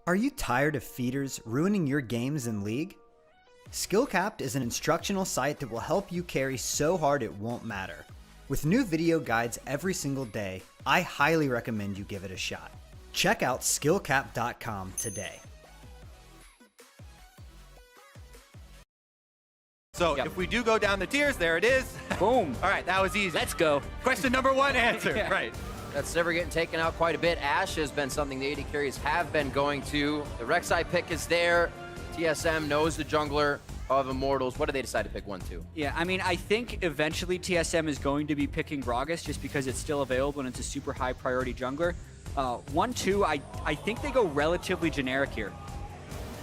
Are you tired of feeders ruining your games in League? SkillCapped is an instructional site that will help you carry so hard it won't matter. With new video guides every single day, I highly recommend you give it a shot. Check out skillcapped.com today. So if we do go down the tiers, there it is. Boom. All right, that was easy. Let's go. Question number one answered. Yeah. Right. That's never getting taken out quite a bit. Ashe has been something the AD carries have been going to. The Rek'Sai pick is there. TSM knows the jungler of Immortals. What do they decide to pick 1-2? Yeah, I mean, I think eventually TSM is going to be picking Gragas just because it's still available and it's a super high priority jungler. 1-2, I think they go relatively generic here.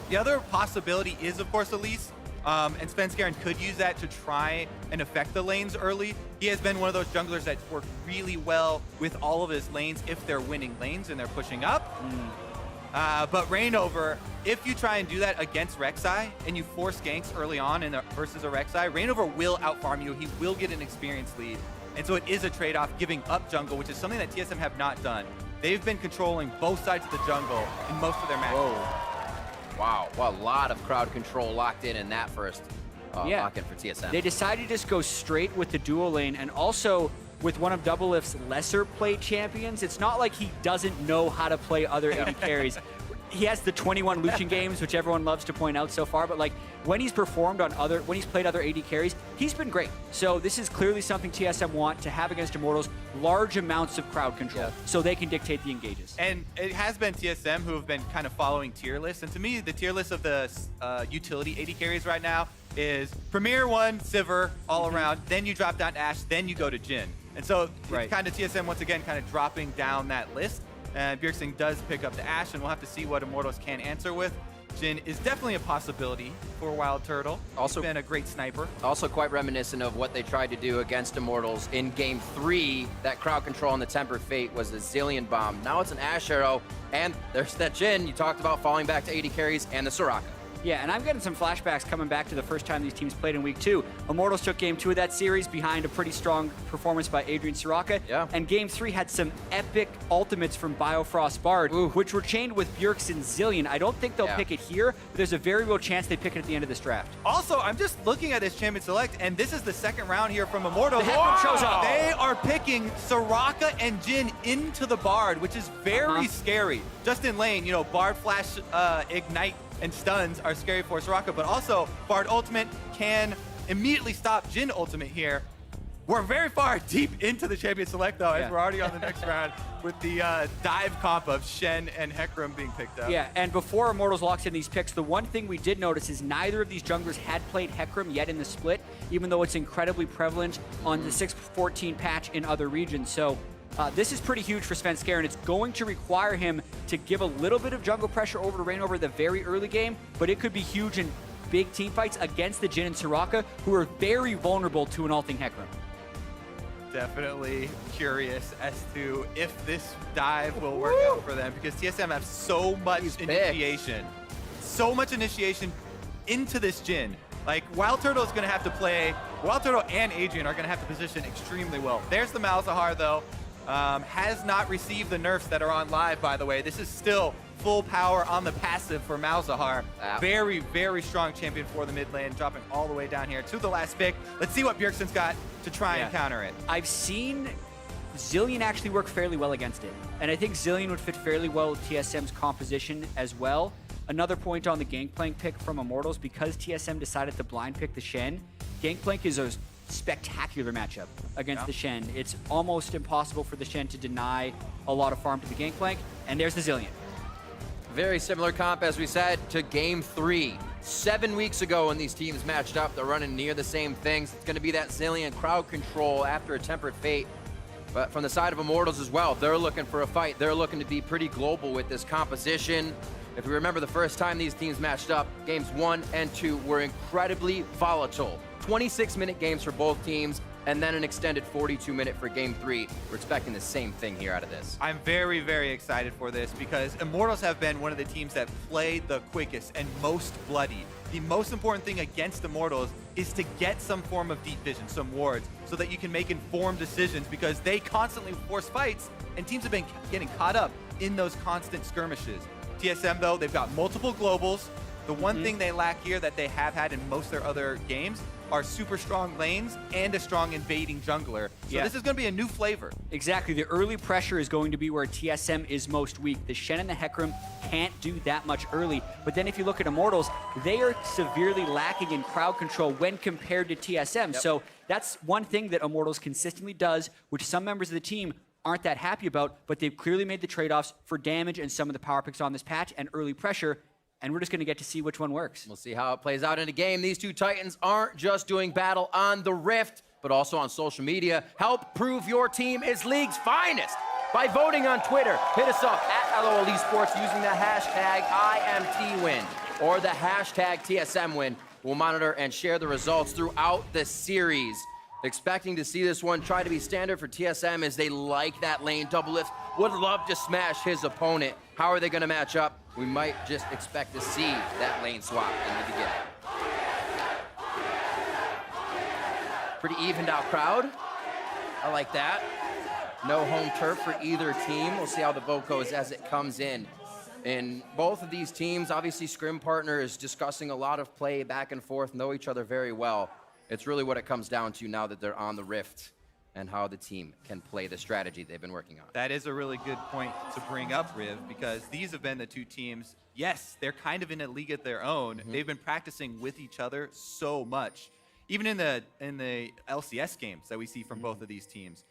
The other possibility is, of course, Elise. And Svenskeren could use that to try and affect the lanes early. He has been one of those junglers that work really well with all of his lanes if they're winning lanes and they're pushing up. But Reignover, if you try and do that against Rek'Sai and you force ganks early on versus a Rek'Sai, Reignover will outfarm you. He will get an experience lead. And so it is a trade-off giving up jungle, which is something that TSM have not done. They've been controlling both sides of the jungle in most of their matches. Whoa. Wow, well, a lot of crowd control locked in that first lock-in for TSM. They decided to just go straight with the dual lane, and also with one of Doublelift's lesser played champions, it's not like he doesn't know how to play other AD carries. He has the 21 Lucian games, which everyone loves to point out so far, but like when he's performed on when he's played other AD carries, he's been great. So this is clearly something TSM want to have against Immortals, large amounts of crowd control, so they can dictate the engages. And it has been TSM who have been kind of following tier lists. And to me, the tier list of the utility AD carries right now is Premier 1, Sivir, all around, then you drop down to Ashe, then you go to Jhin. And so it's kind of TSM once again kind of dropping down that list. And Bjergsen does pick up the Ashe, and we'll have to see what Immortals can answer with. Jhin is definitely a possibility for Wild Turtle. Also been a great sniper. Also quite reminiscent of what they tried to do against Immortals in Game 3. That crowd control on the Tempered Fate was a Zillion Bomb. Now it's an Ashe Arrow, and there's that Jhin you talked about falling back to AD carries and the Soraka. Yeah, and I'm getting some flashbacks coming back to the first time these teams played in Week 2. Immortals took Game 2 of that series behind a pretty strong performance by Adrian Soraka. Yeah. And Game 3 had some epic ultimates from Biofrost Bard, which were chained with Bjergsen Zillion. I don't think they'll pick it here, but there's a very real chance they pick it at the end of this draft. Also, I'm just looking at this Champion Select, and this is the second round here from Immortals. The Hecarim shows up. They are picking Soraka and Jhin into the Bard, which is very scary. Just in lane, you know, Bard Flash, Ignite, and stuns are scary for Soraka, but also Bard Ultimate can immediately stop Jhin Ultimate here. We're very far deep into the Champion Select, though, as we're already on the next round with the dive comp of Shen and Hecarim being picked up. Yeah, and before Immortals locks in these picks, the one thing we did notice is neither of these junglers had played Hecarim yet in the split, even though it's incredibly prevalent on the 6.14 patch in other regions. So this is pretty huge for Svenskeren. It's going to require him to give a little bit of jungle pressure over to Reignover the very early game, but it could be huge in big team fights against the Jhin and Soraka, who are very vulnerable to an ulting Hecarim. Definitely curious as to if this dive will work out for them, because TSM have so much initiation. So much initiation into this Jhin. Like, Wild Turtle is going to have to play, Wild Turtle and Adrian are going to have to position extremely well. There's the Malzahar, though. Has not received the nerfs that are on live, by the way. This is still full power on the passive for Malzahar. Very, very strong champion for the mid lane, dropping all the way down here to the last pick. Let's see what Bjergsen's got to try and counter it. I've seen Zillion actually work fairly well against it, and I think Zillion would fit fairly well with TSM's composition as well. Another point on the Gangplank pick from Immortals, because TSM decided to blind pick the Shen, Gangplank is a spectacular matchup against the Shen. It's almost impossible for the Shen to deny a lot of farm to the Gangplank, and there's the Zillion. Very similar comp, as we said, to Game 3. 7 weeks ago when these teams matched up, they're running near the same things. It's going to be that Zillion crowd control after a Tempered Fate. But from the side of Immortals as well, they're looking for a fight. They're looking to be pretty global with this composition. If we remember the first time these teams matched up, Games 1 and 2 were incredibly volatile. 26-minute games for both teams, and then an extended 42-minute for Game 3. We're expecting the same thing here out of this. I'm very, very excited for this, because Immortals have been one of the teams that play the quickest and most bloody. The most important thing against Immortals is to get some form of deep vision, some wards, so that you can make informed decisions, because they constantly force fights, and teams have been getting caught up in those constant skirmishes. TSM, though, they've got multiple globals. The one thing they lack here that they have had in most of their other games are super strong lanes and a strong invading jungler. So this is going to be a new flavor. Exactly. The early pressure is going to be where TSM is most weak. The Shen and the Hecarim can't do that much early. But then if you look at Immortals, they are severely lacking in crowd control when compared to TSM. So that's one thing that Immortals consistently does, which some members of the team aren't that happy about, but they've clearly made the trade-offs for damage and some of the power picks on this patch and early pressure. And we're just going to get to see which one works. We'll see how it plays out in a game. These two Titans aren't just doing battle on the Rift, but also on social media. Help prove your team is League's finest by voting on Twitter. Hit us up at LOL Esports using the hashtag IMTWin or the hashtag TSMWin. We'll monitor and share the results throughout the series. Expecting to see this one try to be standard for TSM as they like that lane double lift. Would love to smash his opponent. How are they going to match up? We might just expect to see that lane swap in the beginning. Pretty evened out crowd. I like that. No home turf for either team. We'll see how the vote goes as it comes in. In both of these teams, obviously Scrim Partner is discussing a lot of play back and forth, know each other very well. It's really what it comes down to now that they're on the Rift and how the team can play the strategy they've been working on. That is a really good point to bring up, Riv, because these have been the two teams. Yes, they're kind of in a league of their own. They've been practicing with each other so much. Even in the LCS games that we see from both of these teams,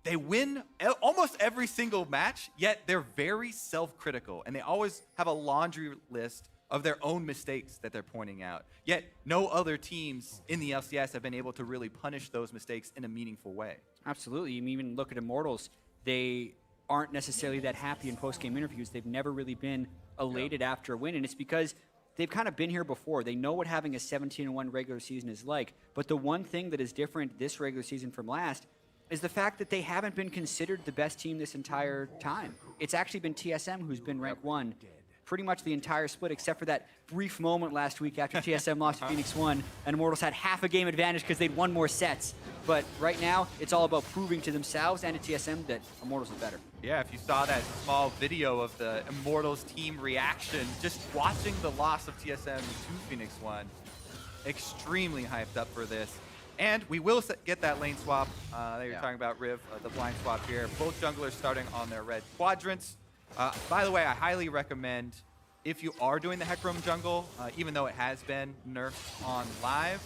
they win almost every single match, yet they're very self-critical, and they always have a laundry list of their own mistakes that they're pointing out. Yet no other teams in the LCS have been able to really punish those mistakes in a meaningful way. Absolutely. You even look at Immortals, they aren't necessarily that happy in post-game interviews. They've never really been elated after a win, and it's because they've kind of been here before. They know what having a 17-1 regular season is like, but the one thing that is different this regular season from last is the fact that they haven't been considered the best team this entire time. It's actually been TSM who's been ranked 1 pretty much the entire split, except for that brief moment last week after TSM lost to Phoenix 1, and Immortals had half a game advantage because they'd won more sets. But right now, it's all about proving to themselves and to TSM that Immortals is better. Yeah, if you saw that small video of the Immortals team reaction, just watching the loss of TSM to Phoenix 1, extremely hyped up for this. And we will get that lane swap that you're talking about, Riv, the blind swap here. Both junglers starting on their red quadrants. By the way, I highly recommend, if you are doing the Hecarim jungle, even though it has been nerfed on live.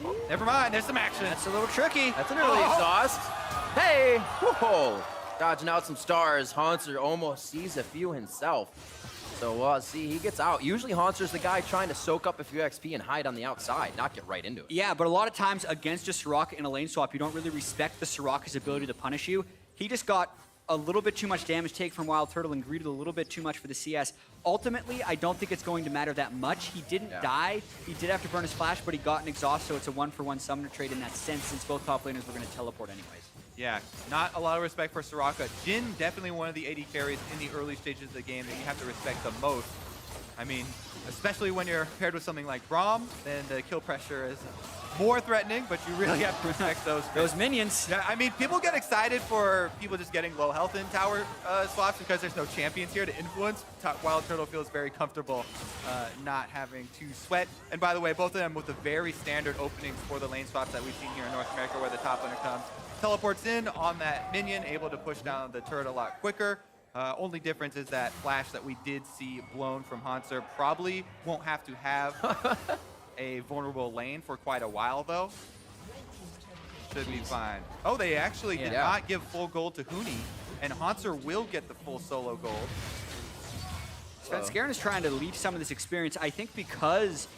Oh, never mind, there's some action. That's a little tricky. That's an early exhaust. Hey! Whoa! Dodging out some stars. Haunter almost sees a few himself. So, see, he gets out. Usually Haunter's the guy trying to soak up a few XP and hide on the outside, not get right into it. Yeah, but a lot of times against a Soraka in a lane swap, you don't really respect the Soraka's ability to punish you. He just got a little bit too much damage take from Wild Turtle and greeted a little bit too much for the CS. Ultimately, I don't think it's going to matter that much. He didn't die. He did have to burn his flash, but he got an exhaust, so it's a 1-for-1 summoner trade in that sense, since both top laners were going to teleport anyways. Yeah, not a lot of respect for Soraka. Jhin, definitely one of the AD carries in the early stages of the game that you have to respect the most. I mean, especially when you're paired with something like Braum, then the kill pressure is more threatening, but you really have to respect those minions. Yeah, I mean, people get excited for people just getting low health in tower swaps because there's no champions here to influence. Wild Turtle feels very comfortable not having to sweat. And by the way, both of them with the very standard openings for the lane swaps that we've seen here in North America, where the top laner comes, teleports in on that minion, able to push down the turret a lot quicker. Only difference is that flash that we did see blown from Haunter probably won't have to have a vulnerable lane for quite a while, though. Should be fine. Oh, they actually did not give full gold to Huni, and Haunter will get the full solo gold. Svenskeren is trying to leech some of this experience, I think, because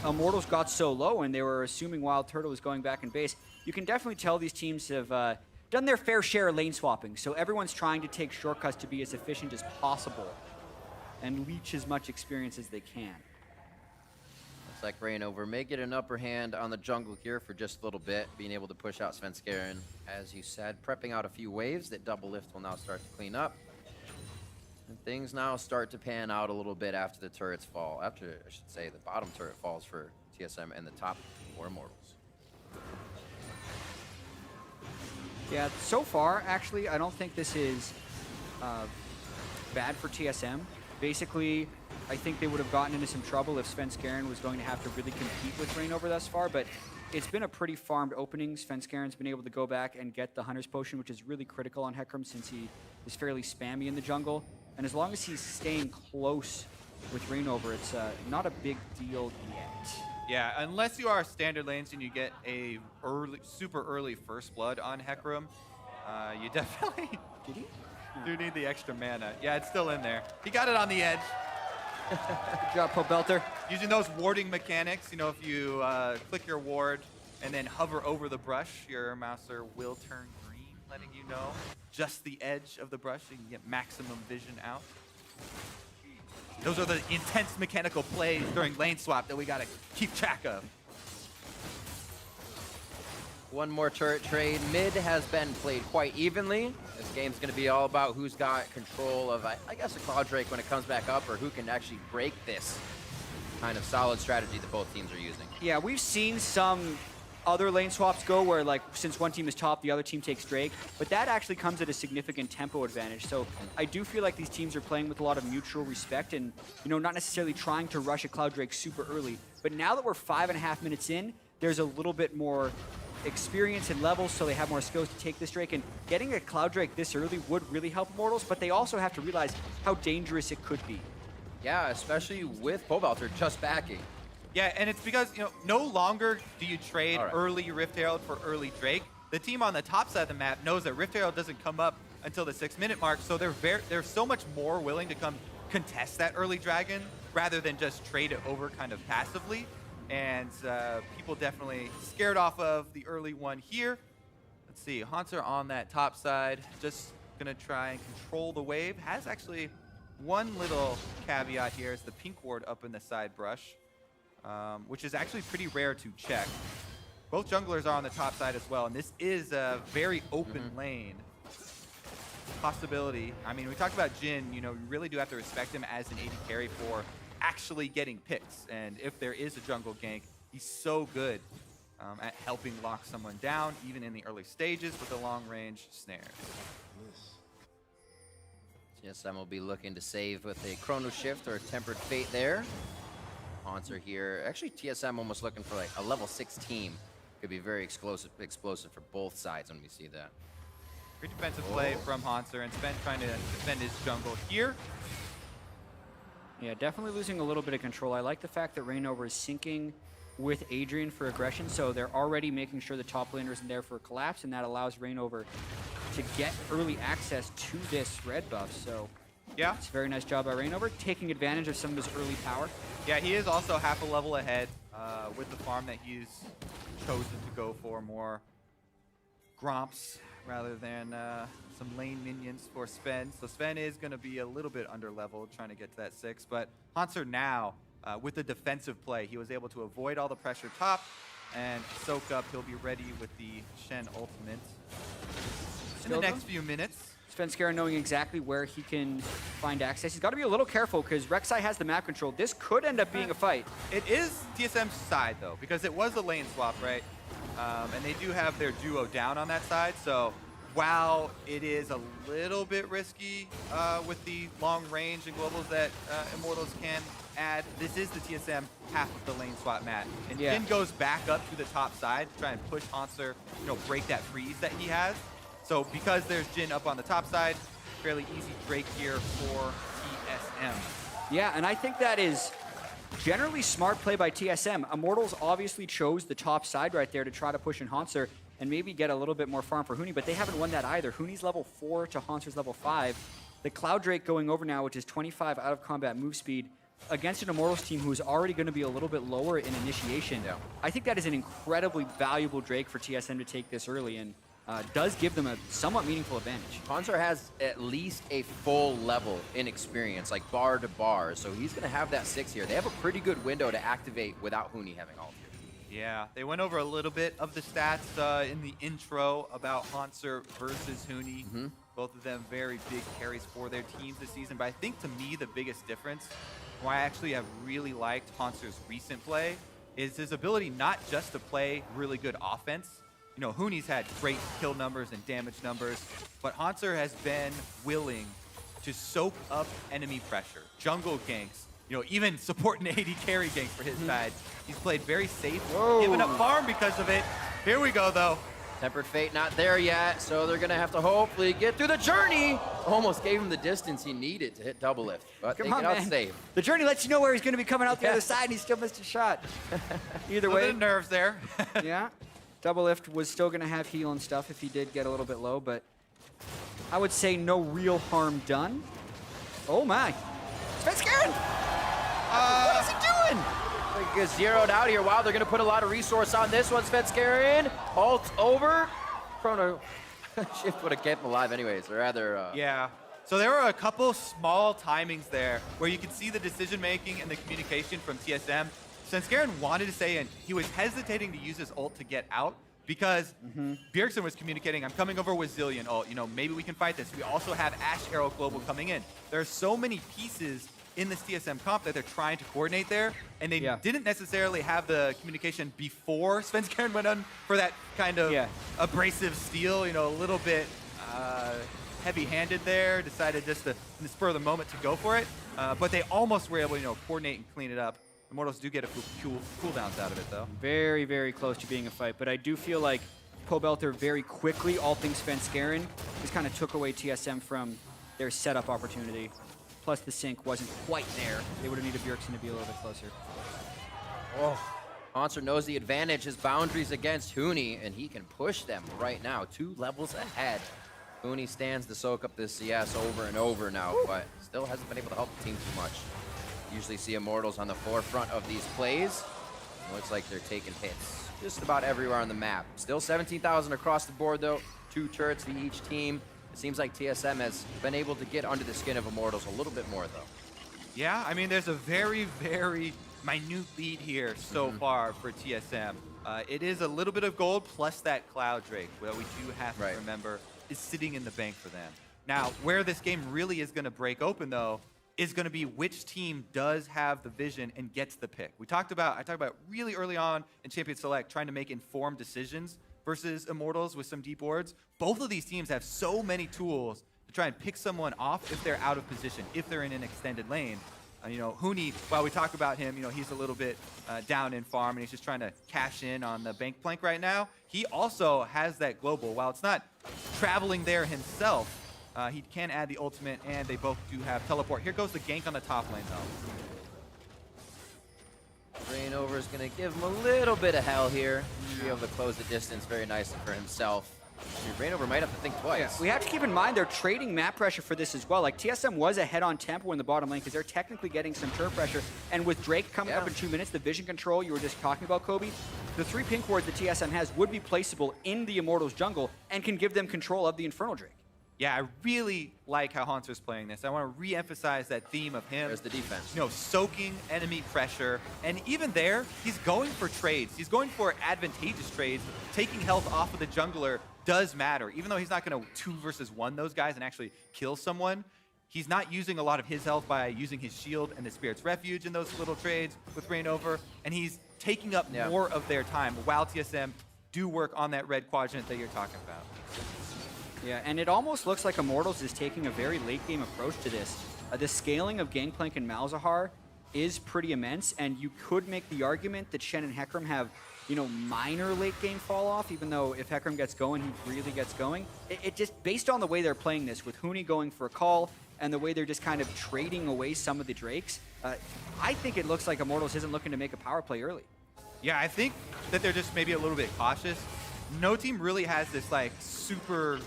Immortals got so low and they were assuming Wild Turtle was going back in base. You can definitely tell these teams have done their fair share of lane swapping, so everyone's trying to take shortcuts to be as efficient as possible and leech as much experience as they can. Looks like Rainover may get an upper hand on the jungle here for just a little bit, being able to push out Svenskeren, as you said, prepping out a few waves that double lift will now start to clean up. And things now start to pan out a little bit after the turrets fall. After, I should say, the bottom turret falls for TSM and the top for Immortals. Yeah, so far, actually, I don't think this is bad for TSM, Basically, I think they would have gotten into some trouble if Svenskeren was going to have to really compete with Reignover thus far, but it's been a pretty farmed opening. Svenskeren's been able to go back and get the Hunter's Potion, which is really critical on Hecarim since he is fairly spammy in the jungle. And as long as he's staying close with Reignover, it's not a big deal yet. Yeah, unless you are standard lanes and you get a super early first blood on Hecarim, you definitely Did he? do need the extra mana. Yeah, it's still in there. He got it on the edge. Good job, Pobelter. Using those warding mechanics, you know, if you click your ward and then hover over the brush, your mouser will turn green, letting you know just the edge of the brush so you can get maximum vision out. Those are the intense mechanical plays during lane swap that we gotta keep track of. One more turret trade. Mid has been played quite evenly. This game's going to be all about who's got control of, I guess, a Cloud Drake when it comes back up, or who can actually break this kind of solid strategy that both teams are using. Yeah, we've seen some other lane swaps go where, like, since one team is top, the other team takes Drake, but that actually comes at a significant tempo advantage. So I do feel like these teams are playing with a lot of mutual respect and, you know, not necessarily trying to rush a Cloud Drake super early. But now that we're 5.5 minutes in, there's a little bit more experience and levels, so they have more skills to take this Drake, and getting a Cloud Drake this early would really help Immortals, but they also have to realize how dangerous it could be. Yeah, especially with Pobelter just backing. Yeah, and it's because, you know, no longer do you trade All right. early Rift Herald for early Drake. The team on the top side of the map knows that Rift Herald doesn't come up until the 6-minute mark, so they're so much more willing to come contest that early dragon rather than just trade it over kind of passively. And people definitely scared off of the early one here. Let's see, Haunter on that top side, just gonna try and control the wave. Has actually one little caveat here is the pink ward up in the side brush, which is actually pretty rare to check. Both junglers are on the top side as well, and this is a very open lane. Possibility, I mean, we talked about Jhin, you know, you really do have to respect him as an AD carry for actually getting picks, and if there is a jungle gank, he's so good at helping lock someone down, even in the early stages with the long-range snares. TSM will be looking to save with a Chrono Shift or a Tempered Fate there. Haunter here. Actually, TSM almost looking for like a level 6 team. Could be very explosive for both sides when we see that. Great defensive play from Haunter, and Sven trying to defend his jungle here. Yeah, definitely losing a little bit of control. I like the fact that Reignover is syncing with Adrian for aggression, so they're already making sure the top laner isn't there for a collapse, and that allows Reignover to get early access to this red buff. So Yeah, it's a very nice job by Reignover, taking advantage of some of his early power. yeah, he is also half a level ahead with the farm that he's chosen to go for, more Gromps rather than some lane minions for Sven. So Sven is going to be a little bit under leveled trying to get to that 6, but Haunter now with the defensive play, he was able to avoid all the pressure top and soak up. He'll be ready with the Shen ultimate in the next few minutes. Svenskeren knowing exactly where he can find access. He's got to be a little careful because Rek'Sai has the map control. This could end up being a fight. It is TSM's side though, because it was a lane swap, right? And they do have their duo down on that side, so while it is a little bit risky with the long range and globals that Immortals can add, this is the TSM half of the lane swap mat. And Yeah. Jhin goes back up to the top side to try and push Haunter, you know, break that freeze that he has. So because there's Jhin up on the top side, fairly easy Drake here for TSM. Yeah, and I think that is generally smart play by TSM. Immortals obviously chose the top side right there to try to push in Haunter and maybe get a little bit more farm for Huni, but they haven't won that either. Huni's level 4 to Haunter's level 5. The Cloud Drake going over now, which is 25 out of combat move speed, against an Immortals team who's already going to be a little bit lower in initiation. Yeah. I think that is an incredibly valuable Drake for TSM to take this early, and does give them a somewhat meaningful advantage. Haunter has at least a full level in experience, like bar to bar, so he's going to have that 6 here. They have a pretty good window to activate without Huni having ult. Yeah, they went over a little bit of the stats in the intro about Haunter versus Huni. Both of them very big carries for their teams this season, but I think to me the biggest difference, why I actually have really liked Haunter's recent play, is his ability not just to play really good offense. You know, Huni's had great kill numbers and damage numbers, but Haunter has been willing to soak up enemy pressure, jungle ganks, you know, even support an AD carry gank for his side. He's played very safe, giving up farm because of it. Here we go, though. Tempered Fate not there yet, so they're gonna have to hopefully get through the journey. Almost gave him the distance he needed to hit double lift, but they get out safe. The journey lets you know where he's gonna be coming out the other side, and he still missed a shot. Either way. Nerves there. Yeah. Double lift was still gonna have heal and stuff if he did get a little bit low, but I would say no real harm done. Oh my. Svenskeren! What is he doing? He gets zeroed out here. Wow, they're going to put a lot of resource on this one. Svenskeren, ult over. Chrono shift would have kept him alive anyways, or rather... Yeah. So there were a couple small timings there where you could see the decision-making and the communication from TSM. Svenskeren wanted to say, and he was hesitating to use his ult to get out because Bjergsen was communicating, I'm coming over with Zillion ult, you know, maybe we can fight this. We also have Ash Arrow Global coming in. There are so many pieces in this TSM comp that they're trying to coordinate there, and they didn't necessarily have the communication before Svenskeren went on for that kind of abrasive steal, you know, a little bit heavy-handed there, decided just to, in the spur of the moment, to go for it, but they almost were able to, you know, coordinate and clean it up. Immortals do get a few cooldowns out of it, though. Very, very close to being a fight, but I do feel like Pobelter very quickly, all things Svenskeren, just kind of took away TSM from their setup opportunity. Plus the sync wasn't quite there. They would have needed Bjergsen to be a little bit closer. Oh, Concert knows the advantage, his boundaries against Huni, and he can push them right now, 2 levels ahead. Huni stands to soak up this CS over and over now, but still hasn't been able to help the team too much. Usually see Immortals on the forefront of these plays. It looks like they're taking hits just about everywhere on the map. Still 17,000 across the board though, 2 turrets to each team. It seems like TSM has been able to get under the skin of Immortals a little bit more, though. Yeah, I mean, there's a very, very minute lead here so far for TSM. It is a little bit of gold plus that Cloud Drake, that we do have to remember is sitting in the bank for them. Now, where this game really is going to break open, though, is going to be which team does have the vision and gets the pick. I talked about really early on in Champion Select trying to make informed decisions versus Immortals with some deep wards. Both of these teams have so many tools to try and pick someone off if they're out of position, if they're in an extended lane. You know, Huni, while we talk about him, you know, he's a little bit down in farm and he's just trying to cash in on the bank plank right now. He also has that global. While it's not traveling there himself, he can add the ultimate, and they both do have teleport. Here goes the gank on the top lane, though. Rainover is going to give him a little bit of hell here. Be able to close the distance very nicely for himself. Rainover might have to think twice. Yeah. We have to keep in mind they're trading map pressure for this as well. Like TSM was ahead on tempo in the bottom lane because they're technically getting some turret pressure. And with Drake coming up in 2 minutes, the vision control you were just talking about, Kobe, the 3 pink wards that TSM has would be placeable in the Immortals jungle and can give them control of the Infernal Drake. Yeah, I really like how Haunter's playing this. I want to re-emphasize that theme of him. There's the defense. You know, soaking enemy pressure. And even there, he's going for trades. He's going for advantageous trades. Taking health off of the jungler does matter. Even though he's not going to 2 versus 1 those guys and actually kill someone, he's not using a lot of his health by using his shield and the Spirit's Refuge in those little trades with Rainover. And he's taking up more of their time while TSM do work on that red quadrant that you're talking about. Yeah, and it almost looks like Immortals is taking a very late-game approach to this. The scaling of Gangplank and Malzahar is pretty immense, and you could make the argument that Shen and Hecarim have, you know, minor late-game fall-off, even though if Hecarim gets going, he really gets going. It just, based on the way they're playing this, with Huni going for a call, and the way they're just kind of trading away some of the Drakes, I think it looks like Immortals isn't looking to make a power play early. Yeah, I think that they're just maybe a little bit cautious. No team really has this, like, super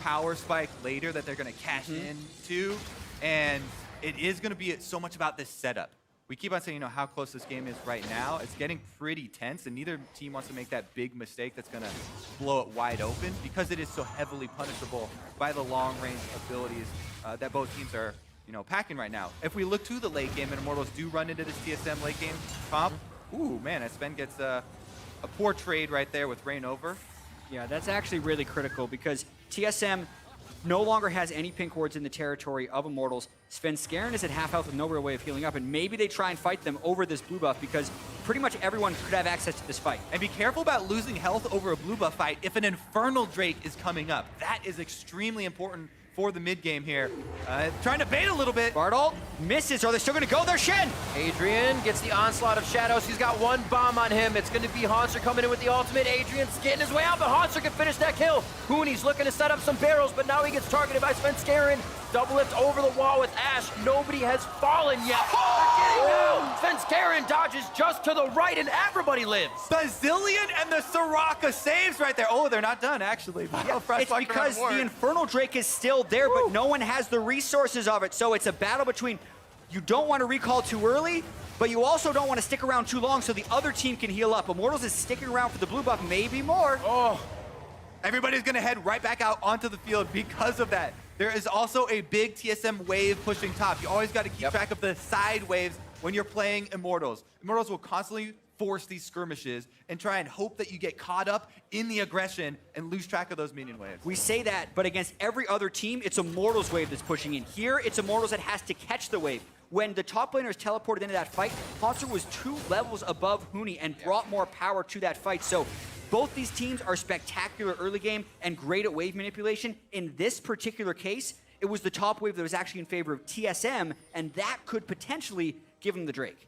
power spike later that they're going to cash into, and it is going to be so much about this setup. We keep on saying, you know, how close this game is right now. It's getting pretty tense, and neither team wants to make that big mistake that's going to blow it wide open because it is so heavily punishable by the long-range abilities that both teams are, you know, packing right now. If we look to the late game, and Immortals do run into this TSM late game comp, ooh, man, Sven gets a poor trade right there with Rainover. Yeah, that's actually really critical because TSM no longer has any pink wards in the territory of Immortals. Svenskeren is at half health with no real way of healing up, and maybe they try and fight them over this blue buff because pretty much everyone could have access to this fight. And be careful about losing health over a blue buff fight if an Infernal Drake is coming up. That is extremely important for the mid game here. Trying to bait a little bit. Bartle misses. Are they still going to go there, Shen? Adrian gets the onslaught of shadows. He's got one bomb on him. It's going to be Hanser coming in with the ultimate. Adrian's getting his way out, but Hanser can finish that kill. Hooney's looking to set up some barrels, but now he gets targeted by Svenskeren. Double lift over the wall with Ash. Nobody has fallen yet. They're getting out. Svenskeren dodges just to the right, and everybody lives. Bazillion and the Soraka saves right there. Oh, they're not done, actually. It's because the Infernal Drake is still there, but no one has the resources of it. So it's a battle between, you don't want to recall too early, but you also don't want to stick around too long so the other team can heal up. Immortals is sticking around for the blue buff, maybe more. Oh, everybody's going to head right back out onto the field because of that. There is also a big TSM wave pushing top. You always got to keep track of the side waves when you're playing Immortals. Immortals will constantly force these skirmishes and try and hope that you get caught up in the aggression and lose track of those minion waves. We say that, but against every other team, it's Immortals wave that's pushing in. Here, it's Immortals that has to catch the wave. When the top laners teleported into that fight, Hanser was 2 levels above Hooney and brought more power to that fight. So both these teams are spectacular early game and great at wave manipulation. In this particular case, it was the top wave that was actually in favor of TSM, and that could potentially give him the Drake.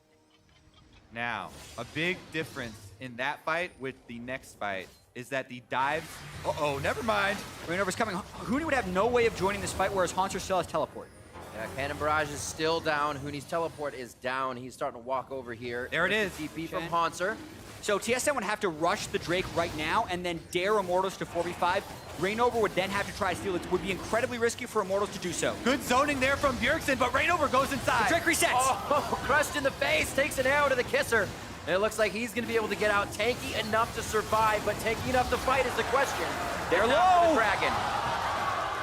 Now, a big difference in that fight with the next fight is that the dives... Uh-oh, never mind. Rainover's coming. Hooney would have no way of joining this fight, whereas Hanser still has teleport. Yeah, Cannon Barrage is still down. Hooney's teleport is down. He's starting to walk over here. There it is. TP from Hanser. So TSM would have to rush the Drake right now and then dare Immortals to 4v5. Rainover would then have to try to steal. It would be incredibly risky for Immortals to do so. Good zoning there from Bjergsen, but Rainover goes inside. The Drake resets. Oh, crushed in the face, takes an arrow to the kisser. And it looks like he's going to be able to get out tanky enough to survive, but tanky enough to fight is the question. They're Not for low. the Dragon.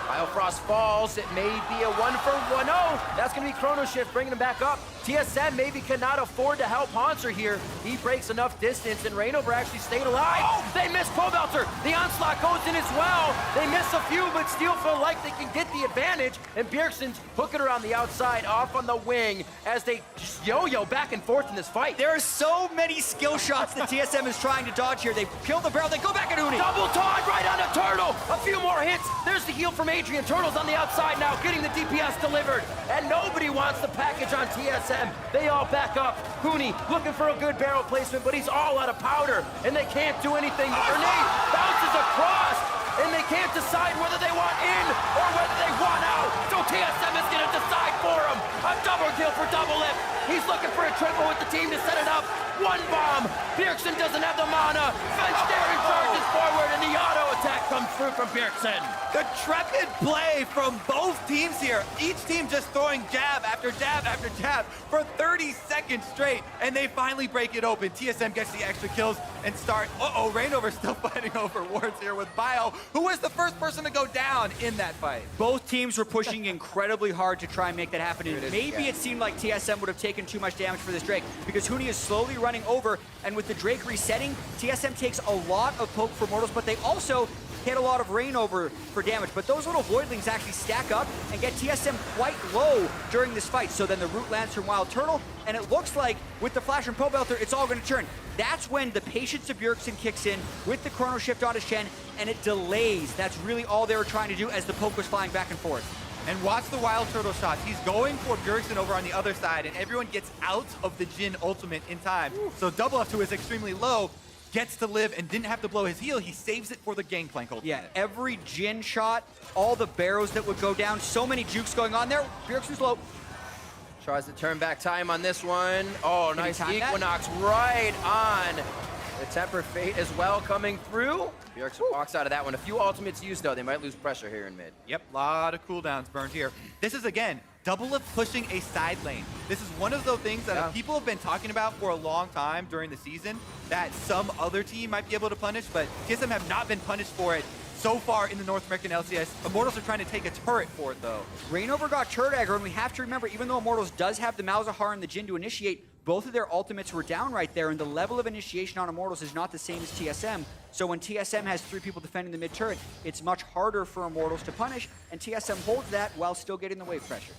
Biofrost falls. It may be a 1-for-1. Oh, that's going to be Chrono Shift bringing him back up. TSM maybe cannot afford to help Hanser here. He breaks enough distance, and Rainover actually stayed alive. Oh, they miss Pobelter. The onslaught goes in as well. They miss a few, but still feel like they can get the advantage. And Bjergsen's hooking her on the outside, off on the wing, as they just yo-yo back and forth in this fight. There are so many skill shots that TSM is trying to dodge here. They kill the barrel, they go back at Hooney. Double taunt right on a turtle. A few more hits. There's the heal from Adrian. Turtle's on the outside now, getting the DPS delivered. And nobody wants the package on TSM. They all back up. Hooney looking for a good barrel placement, but he's all out of powder, and they can't do anything. The grenade bounces across, and they can't decide whether they want in or whether they want out. So TSM is going to decide for him. A double kill for Double Lift. He's looking for a triple with the team to set it up. One bomb. Bjergsen doesn't have the mana. Svenskeren charges forward, and the auto attack comes through from Bjergsen. The trepid play from both teams here. Each team just throwing jab after jab after jab for 30 seconds straight, and they finally break it open. TSM gets the extra kills and start. Uh-oh, Rainover still fighting over wards here with Bio, who was the first person to go down in that fight. Both teams were pushing incredibly hard to try and make that happen. And maybe it seemed like TSM would have taken too much damage for this Drake because Hooney is slowly running over, and with the Drake resetting, TSM takes a lot of poke for Immortals, but they also hit a lot of Rainover for damage. But those little Voidlings actually stack up and get TSM quite low during this fight. So then the root lands from Wild Turtle, and it looks like with the flash from Pobelter, it's all going to turn. That's when the patience of Bjergsen kicks in with the Chrono Shift onto Shen, and it delays. That's really all they were trying to do as the poke was flying back and forth. And watch the Wild Turtle shots. He's going for Bjergsen over on the other side, and everyone gets out of the Jhin ultimate in time. So Double F, who is extremely low, gets to live and didn't have to blow his heal. He saves it for the Gangplank ultimate. Yeah, every Jhin shot, all the barrows that would go down, so many jukes going on there. Bjergsen's low. Tries to turn back time on this one. Oh, Can he nice time that? Equinox right on. The Temper Fate as well coming through. Bjergsen walks out of that one. A few ultimates used, though. They might lose pressure here in mid. Yep, a lot of cooldowns burned here. This is, again, Double Lift pushing a side lane. This is one of those things that people have been talking about for a long time during the season that some other team might be able to punish, but TSM have not been punished for it so far in the North American LCS. Immortals are trying to take a turret for it, though. Rainover got turret aggro, and we have to remember, even though Immortals does have the Malzahar and the Jhin to initiate, both of their ultimates were down right there, and the level of initiation on Immortals is not the same as TSM. So when TSM has 3 people defending the mid turret, it's much harder for Immortals to punish, and TSM holds that while still getting the wave pressure.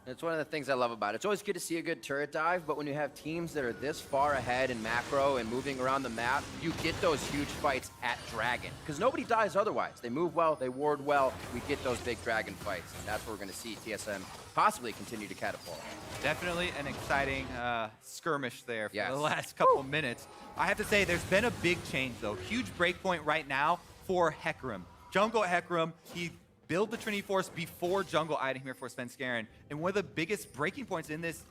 It's one of the things I love about it. It's always good to see a good turret dive, but when you have teams that are this far ahead in macro and moving around the map, you get those huge fights at Dragon. Because nobody dies otherwise. They move well, they ward well, we get those big Dragon fights. And that's where we're going to see TSM possibly continue to catapult. Definitely an exciting skirmish there for Yes. the last couple minutes. I have to say, there's been a big change, though. Huge breakpoint right now for Hecarim. Jungle Hecarim, he build the Trinity Force before jungle item here for Svenskeren. And one of the biggest breaking points in this,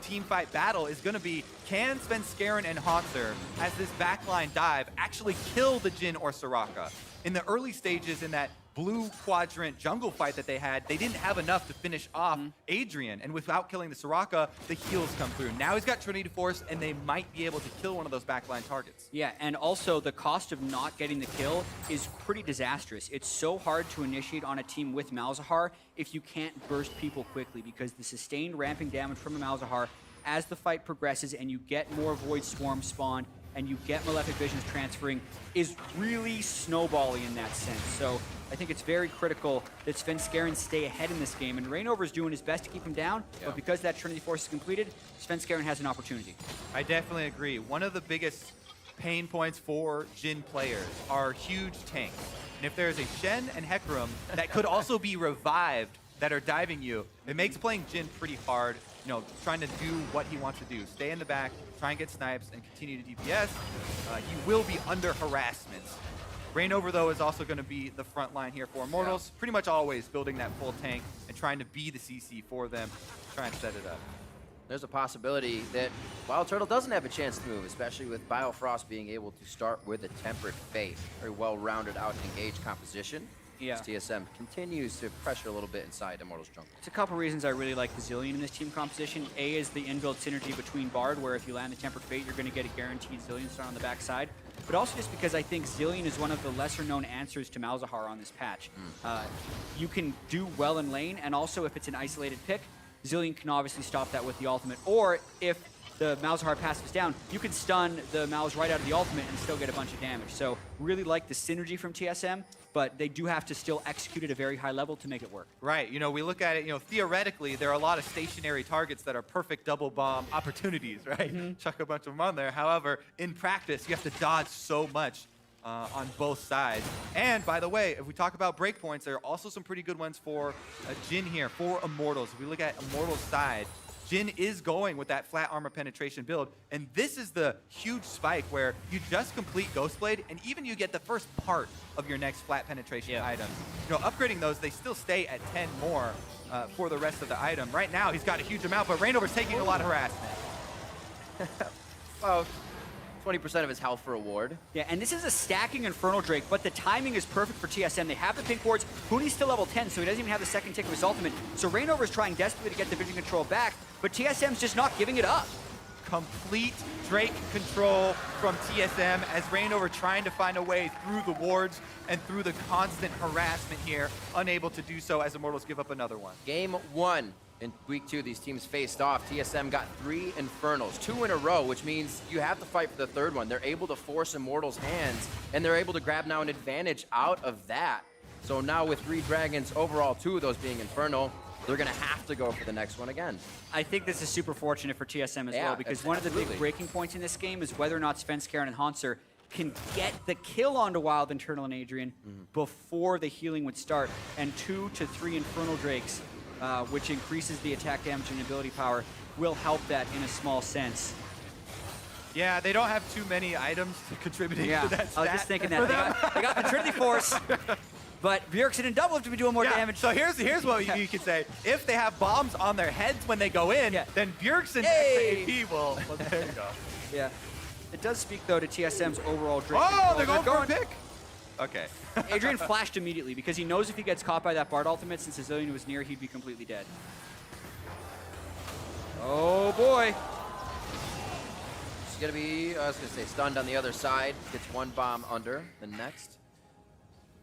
team fight battle is going to be, can Svenskeren and Hauntzer, as this backline dive, actually kill the Jhin or Soraka? In the early stages in that blue quadrant jungle fight that they had, they didn't have enough to finish off Adrian. And without killing the Soraka, the heals come through. Now he's got Trinity Force, and they might be able to kill one of those backline targets. Yeah, and also the cost of not getting the kill is pretty disastrous. It's so hard to initiate on a team with Malzahar if you can't burst people quickly, because the sustained ramping damage from a Malzahar as the fight progresses and you get more Void Swarm spawn and you get Malefic Visions transferring is really snowbally in that sense. So I think it's very critical that Svenskeren stay ahead in this game, and Reignover's doing his best to keep him down, but because that Trinity Force is completed, Svenskeren has an opportunity. I definitely agree. One of the biggest pain points for Jhin players are huge tanks. And if there's a Shen and Hecarim that could also be revived that are diving you, it makes playing Jhin pretty hard, trying to do what he wants to do. Stay in the back, try and get snipes, and continue to DPS. He will be under harassment. Reignover, though, is also going to be the front line here for Immortals, pretty much always building that full tank and trying to be the CC for them, try and set it up. There's a possibility that Wild Turtle doesn't have a chance to move, especially with Biofrost being able to start with a Tempered Fate. Very well-rounded out and engaged composition. Yeah. As TSM continues to pressure a little bit inside Immortals jungle. It's a couple reasons I really like the Zillion in this team composition. A is the inbuilt synergy between Bard, where if you land the Tempered Fate, you're going to get a guaranteed Zillion star on the backside. But also just because I think Zillion is one of the lesser-known answers to Malzahar on this patch. You can do well in lane, and also if it's an isolated pick, Zillion can obviously stop that with the ultimate. Or if the Malzahar passives down, you can stun the Malz right out of the ultimate and still get a bunch of damage. So really like the synergy from TSM, but they do have to still execute at a very high level to make it work. Right, we look at it, theoretically, there are a lot of stationary targets that are perfect double bomb opportunities, right? Chuck a bunch of them on there. However, in practice, you have to dodge so much on both sides. And by the way, if we talk about breakpoints, there are also some pretty good ones for Jhin here, for Immortals. If we look at Immortals' side, Jhin is going with that flat armor penetration build, and this is the huge spike where you just complete Ghostblade, and even you get the first part of your next flat penetration item. Upgrading those, they still stay at 10 more for the rest of the item. Right now, he's got a huge amount, but Reignover's taking a lot of harassment. Well, 20% of his health for a ward. Yeah, and this is a stacking Infernal Drake, but the timing is perfect for TSM. They have the pink wards. Huni's still level 10, so he doesn't even have the second tick of his ultimate. So Reignover's trying desperately to get the vision control back, but TSM's just not giving it up. Complete Drake control from TSM as Reignover trying to find a way through the wards and through the constant harassment here, unable to do so as Immortals give up another one. Game 1. In week 2, these teams faced off. TSM got 3 Infernals, 2 in a row, which means you have to fight for the third one. They're able to force Immortals' hands, and they're able to grab now an advantage out of that. So now with 3 Dragons overall, 2 of those being Infernal, they're going to have to go for the next one again. I think this is super fortunate for TSM as well, because one of the big breaking points in this game is whether or not Svenskeren and Hauntzer can get the kill onto Wild, Internal, and Adrian before the healing would start, and 2 to 3 Infernal Drakes, which increases the attack damage and ability power, will help that in a small sense. Yeah, they don't have too many items contributing to that stat. I was just thinking that. They got the Trinity Force, but Bjergsen and Double have to be doing more damage. So here's what you could say. If they have bombs on their heads when they go in, then Bjergsen's extra AP will... Well, there you go. Yeah. It does speak, though, to TSM's overall Drake. Oh, they're going for a pick? Okay. Adrian flashed immediately because he knows if he gets caught by that Bard ultimate, since Zillion was near, he'd be completely dead. Oh boy. He's gonna be, I was gonna say, stunned on the other side. Gets 1 bomb under the next.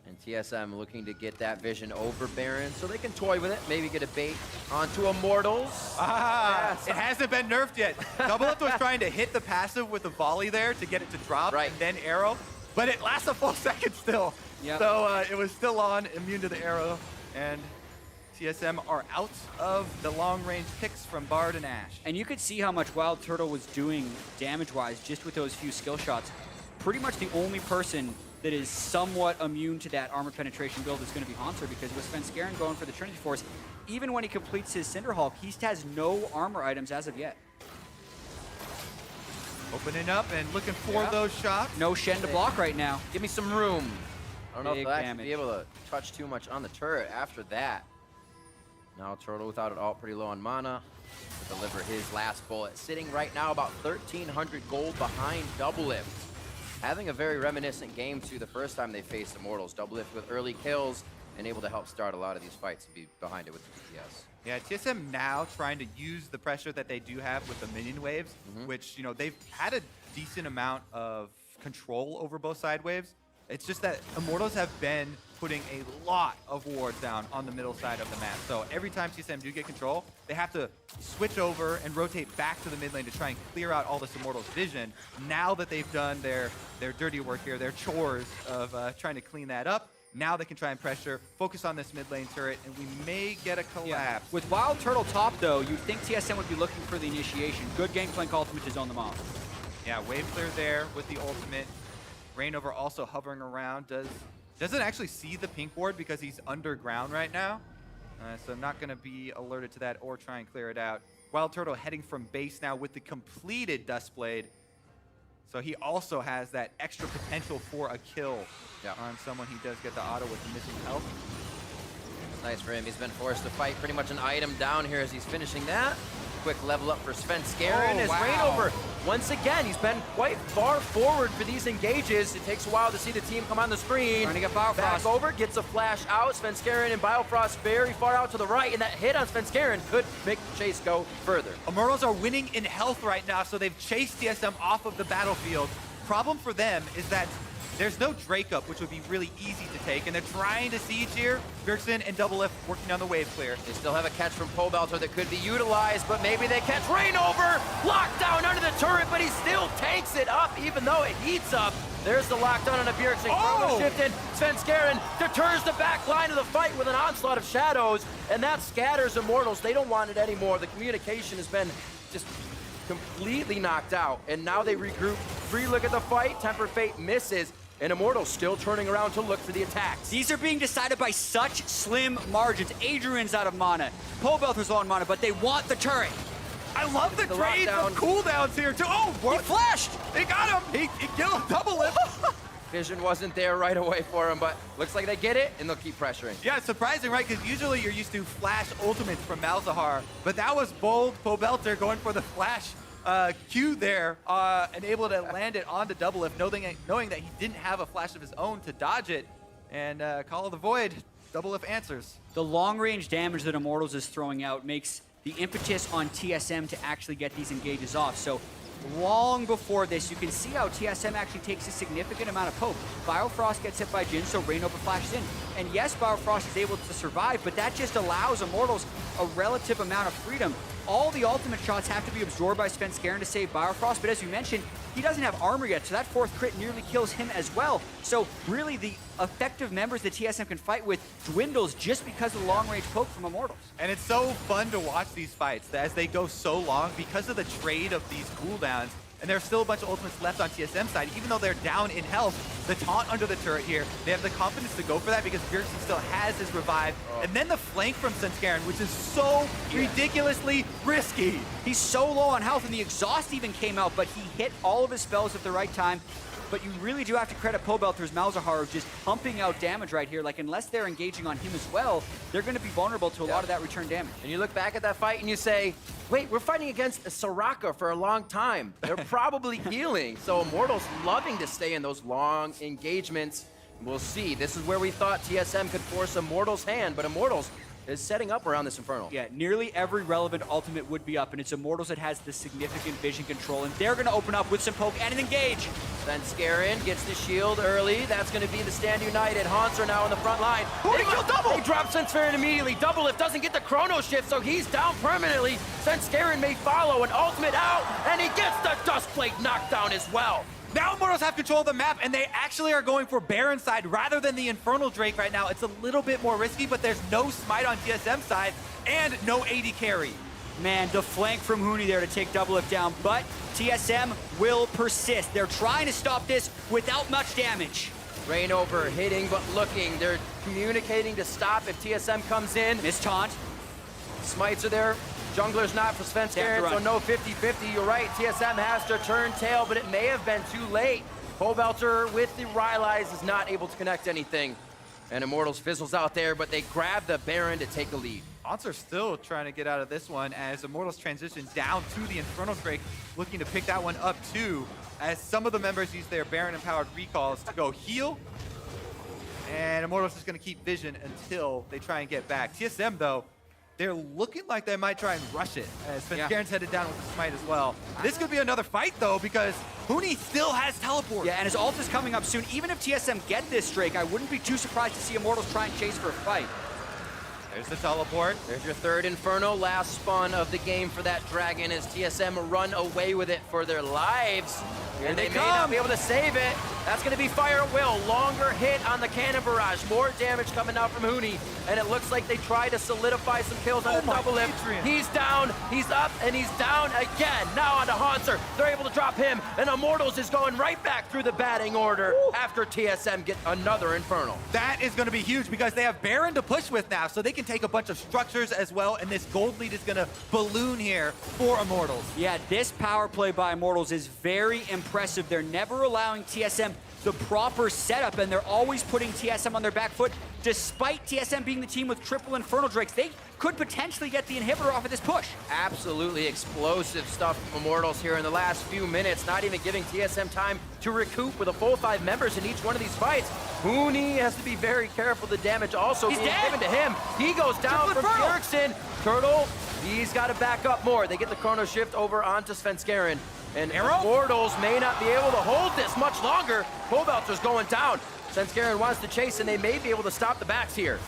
And TSM looking to get that vision over Baron so they can toy with it, maybe get a bait onto Immortals. It hasn't been nerfed yet. Double Up was trying to hit the passive with a volley there to get it to drop and then arrow, but it lasts a full second still. So it was still on, immune to the arrow, and TSM are out of the long-range picks from Bard and Ashe. And you could see how much Wild Turtle was doing damage-wise just with those few skill shots. Pretty much the only person that is somewhat immune to that armor penetration build is going to be Hanser, because with Svenskeren going for the Trinity Force, even when he completes his Cinderhulk, he has no armor items as of yet. Opening up and looking for those shots. No Shen to block right now. Give me some room. I don't know if Big they'll actually damage. be able to touch too much on the turret after that. Now Turtle without an ult, pretty low on mana. To deliver his last bullet. Sitting right now about 1,300 gold behind Doublelift. Having a very reminiscent game to the first time they faced Immortals. Doublelift with early kills and able to help start a lot of these fights and be behind it with the DPS. Yeah, TSM now trying to use the pressure that they do have with the minion waves, which, you know, they've had a decent amount of control over both side waves. It's just that Immortals have been putting a lot of wards down on the middle side of the map. So every time TSM do get control, they have to switch over and rotate back to the mid lane to try and clear out all this Immortals vision. Now that they've done their dirty work here, their chores of trying to clean that up, now they can try and pressure, focus on this mid lane turret, and we may get a collapse. Yeah. With Wild Turtle top, though, you'd think TSM would be looking for the initiation. Good Gangplank ultimate to zone them off. Yeah, wave clear there with the ultimate. Rainover also hovering around. Doesn't actually see the pink ward because he's underground right now. So not going to be alerted to that or try and clear it out. Wild Turtle heading from base now with the completed Dustblade. So he also has that extra potential for a kill on someone. He does get the auto with missing health. It's nice for him. He's been forced to fight pretty much an item down here as he's finishing that. Quick level up for Svenskeren as Rainover. Once again, he's been quite far forward for these engages. It takes a while to see the team come on the screen. Trying to get Biofrost. Back over, gets a flash out. Svenskeren and Biofrost very far out to the right, and that hit on Svenskeren could make the chase go further. Immortals are winning in health right now, so they've chased TSM off of the battlefield. Problem for them is that there's no Drake up, which would be really easy to take, and they're trying to siege here. Bjergsen and Doublelift working on the wave clear. They still have a catch from Pobelter that could be utilized, but maybe they catch Rainover. Locked down under the turret, but he still tanks it up, even though it heats up. There's the lockdown on a Bjergsen. Chrono shifted. Svenskeren deters the back line of the fight with an onslaught of shadows, and that scatters Immortals. They don't want it anymore. The communication has been just completely knocked out, and now they regroup. Re-look at the fight. Temper Fate misses. And Immortals still turning around to look for the attacks. These are being decided by such slim margins. Adrian's out of mana. Pobelter's low on mana, but they want the turret. I love the trade of cooldowns here, too. Oh, He flashed! They got him! He killed Doublelift! Vision wasn't there right away for him, but looks like they get it, and they'll keep pressuring. Yeah, it's surprising, right? Because usually you're used to flash ultimates from Malzahar, but that was bold. Pobelter going for the flash Q there, and able to land it onto Doublelift, knowing that he didn't have a flash of his own to dodge it, and Call of the Void, Doublelift answers. The long-range damage that Immortals is throwing out makes the impetus on TSM to actually get these engages off. So long before this, you can see how TSM actually takes a significant amount of poke. Biofrost gets hit by Jhin, so Rainover flashes in. And yes, Biofrost is able to survive, but that just allows Immortals a relative amount of freedom. All the ultimate shots have to be absorbed by Svenskeren to save Biofrost, but as you mentioned, he doesn't have armor yet, so that fourth crit nearly kills him as well. So really, the effective members that TSM can fight with dwindles just because of the long-range poke from Immortals. And it's so fun to watch these fights as they go so long because of the trade of these cooldowns. And there's still a bunch of ultimates left on TSM side, even though they're down in health. The taunt under the turret here, they have the confidence to go for that because Bjergsen still has his revive. And then the flank from Svenskeren, which is so ridiculously risky. He's so low on health, and the exhaust even came out, but he hit all of his spells at the right time. But you really do have to credit Pobelter's Malzahar just pumping out damage right here. Like, unless they're engaging on him as well, they're going to be vulnerable to a lot of that return damage. And you look back at that fight and you say, wait, we're fighting against a Soraka for a long time. They're probably healing. So Immortals loving to stay in those long engagements. We'll see. This is where we thought TSM could force Immortals' hand, but Immortals is setting up around this Infernal. Yeah, nearly every relevant ultimate would be up, and it's Immortals that has the significant vision control, and they're going to open up with some poke and an engage. Svenskeren gets the shield early. That's going to be the Stand United. Haunts are now on the front line. They kill double! They drop Svenskeren immediately. Doublelift doesn't get the chrono shift, so he's down permanently. Svenskeren may follow, an ultimate out, and he gets the dust plate knocked down as well. Now Immortals have control of the map, and they actually are going for Baron side rather than the Infernal Drake right now. It's a little bit more risky, but there's no smite on TSM side and no AD carry. Man, the flank from Huni there to take Doublelift down, but TSM will persist. They're trying to stop this without much damage. Reignover hitting but looking. They're communicating to stop if TSM comes in. Miss taunt. Smites are there. Jungler's not for Svenskeren, so no 50-50. You're right, TSM has to turn tail, but it may have been too late. Pobelter with the Rylai's is not able to connect anything. And Immortals fizzles out there, but they grab the Baron to take a lead. Haunts are still trying to get out of this one as Immortals transition down to the Infernal Drake, looking to pick that one up too, as some of the members use their Baron-empowered recalls to go heal. And Immortals is going to keep vision until they try and get back. TSM, though, they're looking like they might try and rush it, as Svenskaren's headed down with the smite as well. This could be another fight, though, because Huni still has teleport. Yeah, and his ult is coming up soon. Even if TSM get this Drake, I wouldn't be too surprised to see Immortals try and chase for a fight. There's the teleport. There's your third Inferno, last spawn of the game for that Dragon as TSM run away with it for their lives. And they may not be able to save it. That's going to be Fire at Will. Longer hit on the Cannon Barrage. More damage coming out from Huni. And it looks like they try to solidify some kills on the Doublelift. He's down, he's up, and he's down again. Now onto Haunter. They're able to drop him. And Immortals is going right back through the batting order after TSM get another Infernal. That is going to be huge because they have Baron to push with now, so they can take a bunch of structures as well, and this gold lead is going to balloon here for Immortals. Yeah, this power play by Immortals is very impressive. They're never allowing TSM the proper setup, and they're always putting TSM on their back foot. Despite TSM being the team with triple Infernal Drakes, they could potentially get the inhibitor off of this push. Absolutely explosive stuff from Immortals here in the last few minutes, not even giving TSM time to recoup with a full 5 members in each one of these fights. Huni has to be very careful. The damage also being given to him. He goes down from Bjergsen. Turtle, he's got to back up more. They get the chrono shift over onto Svenskeren. And Immortals may not be able to hold this much longer. Pobelter's going down. Svenskeren wants to chase, and they may be able to stop the backs here.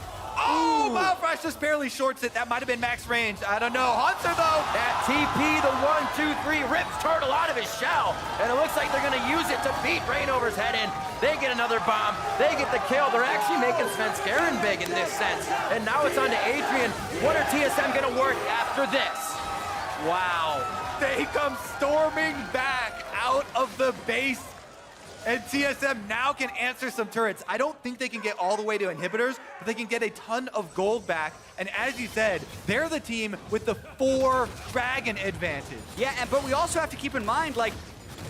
Oh, Malfresh just barely shorts it. That might have been max range. I don't know. Haunter, though. That TP, the 1, 2, 3, rips Turtle out of his shell. And it looks like they're going to use it to beat Reignover's head in. They get another bomb. They get the kill. They're actually making Svenskeren big in this sense. And now it's on to Adrian. What are TSM going to work after this? Wow. They come storming back out of the base. And TSM now can answer some turrets. I don't think they can get all the way to inhibitors, but they can get a ton of gold back. And as you said, they're the team with the 4 dragon advantage. Yeah, but we also have to keep in mind, like,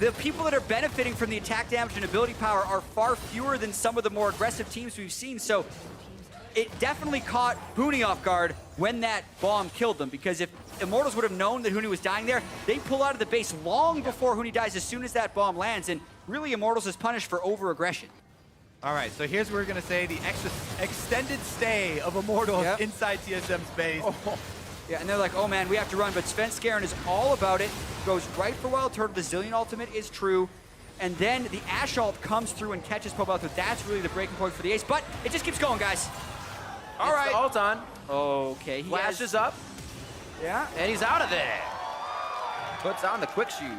the people that are benefiting from the attack damage and ability power are far fewer than some of the more aggressive teams we've seen. So it definitely caught Huni off guard when that bomb killed them, because if Immortals would have known that Huni was dying there, they pull out of the base long before Huni dies as soon as that bomb lands, and really Immortals is punished for over-aggression. All right, so here's where we're going to say the extra extended stay of Immortals inside TSM's base. Yeah, and they're like, oh man, we have to run, but Svenskeren is all about it, goes right for Wild Turtle, the Zillion ultimate is true, and then the Ashe ult comes through and catches Pobelter. That's really the breaking point for the ace, but it just keeps going, guys. All right. Ult on. Okay. Flashes up. Yeah. And he's out of there. Puts on the quick shoes.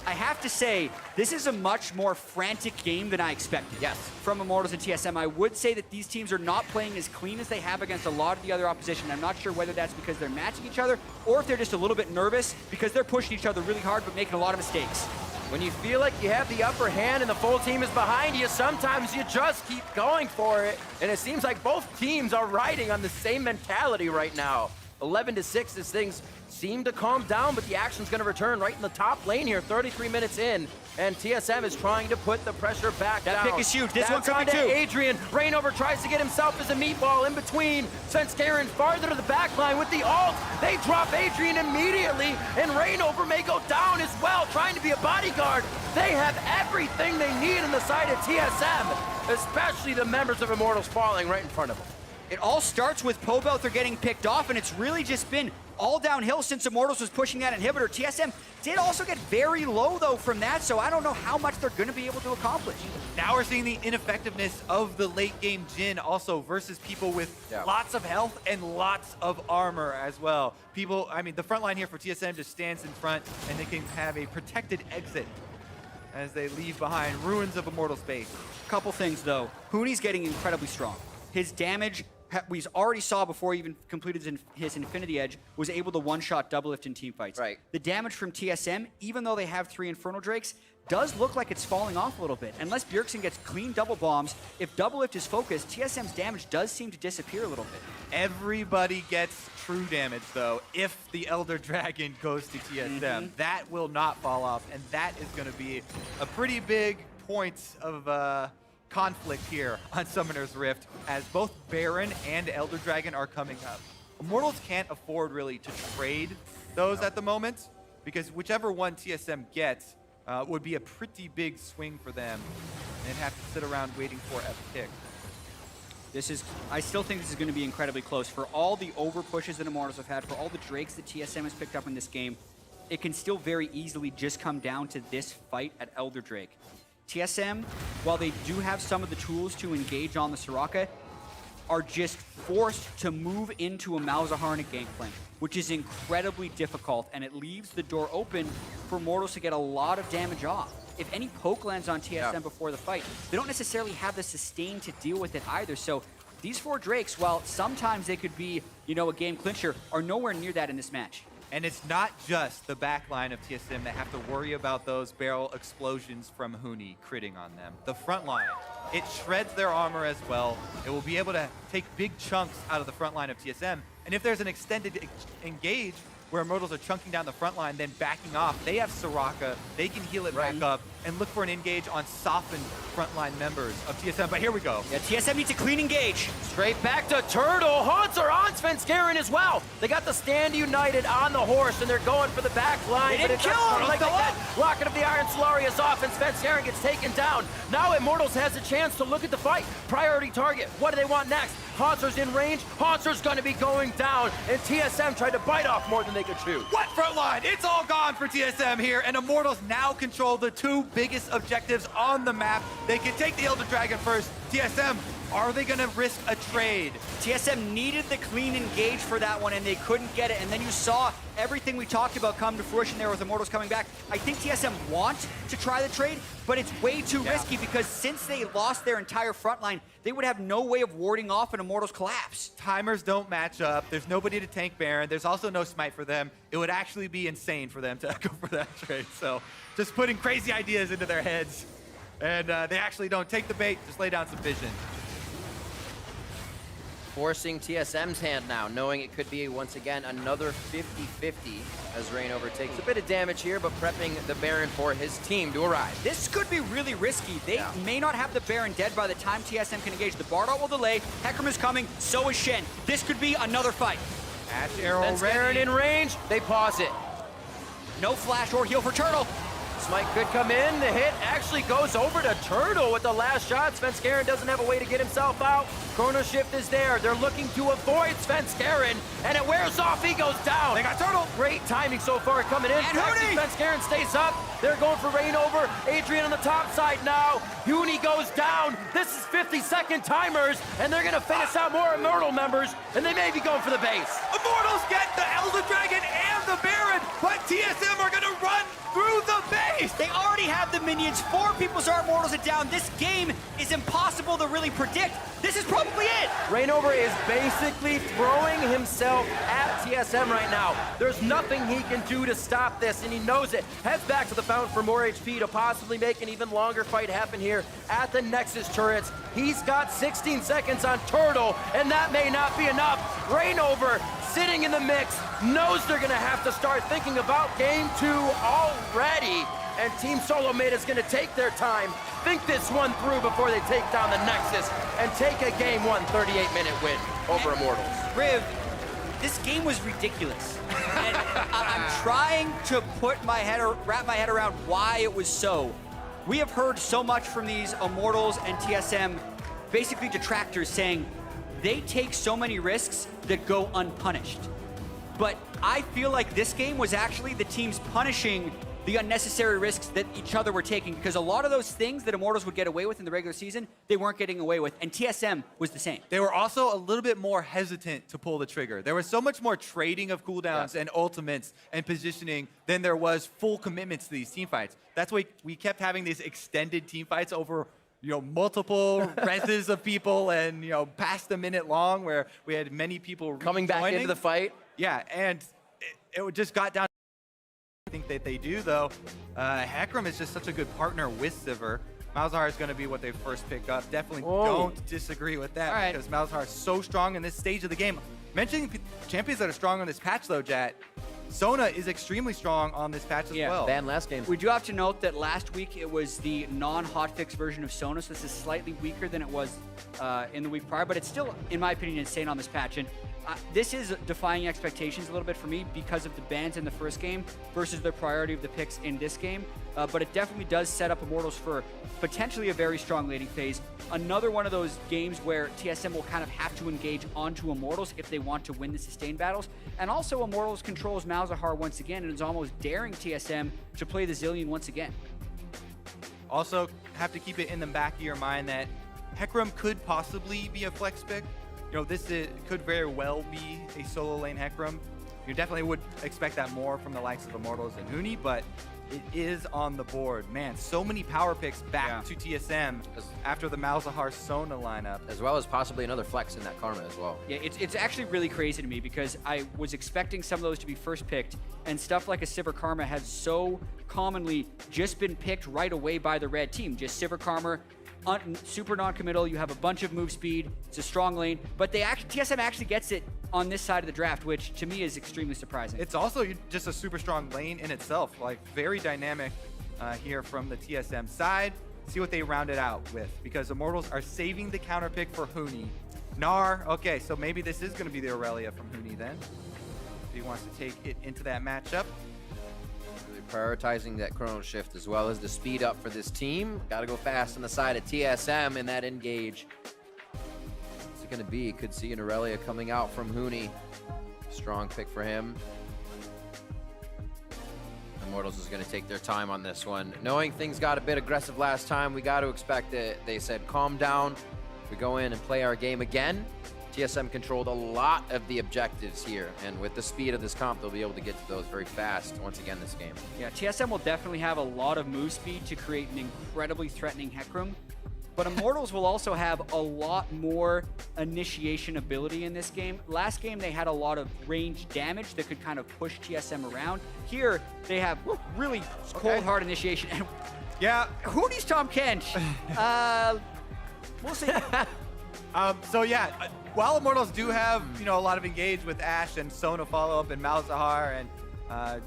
I have to say, this is a much more frantic game than I expected. Yes. From Immortals and TSM. I would say that these teams are not playing as clean as they have against a lot of the other opposition. I'm not sure whether that's because they're matching each other or if they're just a little bit nervous because they're pushing each other really hard but making a lot of mistakes. When you feel like you have the upper hand and the full team is behind you, sometimes you just keep going for it. And it seems like both teams are riding on the same mentality right now. 11-6 as things seem to calm down, but the action's going to return right in the top lane here, 33 minutes in. And TSM is trying to put the pressure back down. That pick is huge. This That's one coming too. Adrian. Reignover tries to get himself as a meatball in between. Svenskeren farther to the back line with the ult. They drop Adrian immediately, and Reignover may go down as well, trying to be a bodyguard. They have everything they need on the side of TSM, especially the members of Immortals falling right in front of them. It all starts with Pobelter getting picked off, and it's really just been all downhill since Immortals was pushing that inhibitor. TSM did also get very low, though, from that, so I don't know how much they're going to be able to accomplish. Now we're seeing the ineffectiveness of the late game Jhin also versus people with lots of health and lots of armor as well. People, I mean, the front line here for TSM just stands in front and they can have a protected exit as they leave behind ruins of Immortals base. Couple things, though. Huni's getting incredibly strong. His damage, we already saw before he even completed his Infinity Edge, was able to one-shot double lift in teamfights. Right. The damage from TSM, even though they have 3 Infernal Drakes, does look like it's falling off a little bit. Unless Bjergsen gets clean double bombs, if double lift is focused, TSM's damage does seem to disappear a little bit. Everybody gets true damage, though, if the Elder Dragon goes to TSM. That will not fall off, and that is going to be a pretty big point of conflict here on Summoner's Rift, as both Baron and Elder Dragon are coming up. Immortals can't afford really to trade those at the moment, because whichever one TSM gets would be a pretty big swing for them, and have to sit around waiting for a pick. I still think this is going to be incredibly close. For all the over pushes that Immortals have had, for all the Drakes that TSM has picked up in this game, it can still very easily just come down to this fight at Elder Drake. TSM, while they do have some of the tools to engage on the Soraka, are just forced to move into a Malzahar Gangplank, which is incredibly difficult, and it leaves the door open for Immortals to get a lot of damage off. If any poke lands on TSM before the fight, they don't necessarily have the sustain to deal with it either. So these 4 Drakes, while sometimes they could be, you know, a game clincher, are nowhere near that in this match. And it's not just the back line of TSM that have to worry about those barrel explosions from Huni critting on them. The front line, it shreds their armor as well. It will be able to take big chunks out of the front line of TSM. And if there's an extended engage where Immortals are chunking down the front line, then backing off, they have Soraka, they can heal it back up and look for an engage on softened frontline members of TSM. But here we go. Yeah, TSM needs a clean engage. Straight back to Turtle. Haunts are on Svenskeren as well. They got the stand united on the horse, and they're going for the back line. They didn't kill him. Like Rocket of the Iron Solarius off, and Svenskeren gets taken down. Now Immortals has a chance to look at the fight. Priority target. What do they want next? Hauntzer's in range. Hauntzer's going to be going down, and TSM tried to bite off more than they could chew. What front line? It's all gone for TSM here, and Immortals now control the 2 biggest objectives on the map. They can take the Elder Dragon first. TSM, are they going to risk a trade? TSM needed the clean engage for that one, and they couldn't get it. And then you saw everything we talked about come to fruition there with Immortals coming back. I think TSM want to try the trade, but it's way too risky because since they lost their entire front line, they would have no way of warding off an Immortals collapse. Timers don't match up. There's nobody to tank Baron. There's also no smite for them. It would actually be insane for them to go for that trade. So just putting crazy ideas into their heads. And they actually don't take the bait, just lay down some vision. Forcing TSM's hand now, knowing it could be, once again, another 50-50 as Reignover takes a bit of damage here, but prepping the Baron for his team to arrive. This could be really risky. They may not have the Baron dead by the time TSM can engage. The Bardot will delay. Hecarim is coming, so is Shen. This could be another fight. Ash arrow ready. Baron in range, they pause it. No flash or heal for Turtle. Smite could come in. The hit actually goes over to Turtle with the last shot. Svenskeren doesn't have a way to get himself out. Chrono Shift is there. They're looking to avoid Svenskeren, and it wears off. He goes down. They got Turtle. Great timing so far coming in. And Huni! Svenskeren stays up. They're going for Reignover. Adrian on the top side now. Huni goes down. This is 50-second timers, and they're going to finish out more Immortal members, and they may be going for the base. Immortals get the Elder Dragon and the Baron, but TSM are going to run through the base. They already have the minions. 4 people's are Immortals it down. This game is impossible to really predict. This is probably it. Reignover is basically throwing himself at TSM right now. There's nothing he can do to stop this, and he knows it. Heads back to the fountain for more HP to possibly make an even longer fight happen here at the Nexus turrets. He's got 16 seconds on Turtle, and that may not be enough. Reignover sitting in the mix, knows they're gonna have to start thinking about game 2 already. And Team SoloMid is gonna take their time, think this one through before they take down the Nexus and take a game 1 38-minute win over Immortals. Riv, this game was ridiculous. And I'm trying to put my head or wrap my head around why it was so. We have heard so much from these Immortals and TSM, basically detractors, saying they take so many risks that go unpunished. But I feel like this game was actually the teams punishing the unnecessary risks that each other were taking, because a lot of those things that Immortals would get away with in the regular season, they weren't getting away with, and TSM was the same. They were also a little bit more hesitant to pull the trigger. There was so much more trading of cooldowns and ultimates and positioning than there was full commitments to these team fights. That's why we kept having these extended team fights over multiple reses of people and, past a minute long, where we had many people coming back into the fight. Yeah, and it just got down. I think that they do, though. Hecarim is just such a good partner with Sivir. Malzahar is going to be what they first pick up. Definitely don't disagree with that, because Malzahar is so strong in this stage of the game. Mentioning champions that are strong on this patch, though, Jat, Sona is extremely strong on this patch as well. Ban last game. We do have to note that last week it was the non-hotfix version of Sona, so this is slightly weaker than it was in the week prior, but it's still, in my opinion, insane on this patch. And this is defying expectations a little bit for me because of the bans in the first game versus the priority of the picks in this game. But it definitely does set up Immortals for potentially a very strong laning phase. Another one of those games where TSM will kind of have to engage onto Immortals if they want to win the sustained battles. And also Immortals controls Malzahar once again and is almost daring TSM to play the Zillion once again. Also, have to keep it in the back of your mind that Hecarim could possibly be a flex pick. This could very well be a solo lane Hecarim. You definitely would expect that more from the likes of Immortals and Huni, but it is on the board. Man, so many power picks back to TSM after the Malzahar Sona lineup. As well as possibly another flex in that Karma as well. Yeah, it's actually really crazy to me because I was expecting some of those to be first picked, and stuff like a Sivir Karma has so commonly just been picked right away by the red team. Just Sivir Karma, super non-committal, you have a bunch of move speed, it's a strong lane, but TSM actually gets it on this side of the draft, which to me is extremely surprising. It's also just a super strong lane in itself, like very dynamic here from the TSM side. See what they round it out with, because Immortals are saving the counter pick for Huni. Gnar, okay, so maybe this is going to be the Aurelia from Huni then, if he wants to take it into that matchup. Prioritizing that chrono shift as well as the speed up for this team. Got to go fast on the side of TSM in that engage. What's it going to be? Could see an Aurelia coming out from Huni. Strong pick for him. Immortals is going to take their time on this one. Knowing things got a bit aggressive last time, we got to expect it. They said, calm down. We go in and play our game again. TSM controlled a lot of the objectives here, and with the speed of this comp, they'll be able to get to those very fast once again this game. Yeah, TSM will definitely have a lot of move speed to create an incredibly threatening Hecarim, but Immortals will also have a lot more initiation ability in this game. Last game, they had a lot of range damage that could kind of push TSM around. Here, they have really cold, hard initiation. And Huni's Tom Kench. We'll see. While Immortals do have, a lot of engage with Ashe and Sona follow-up and Malzahar and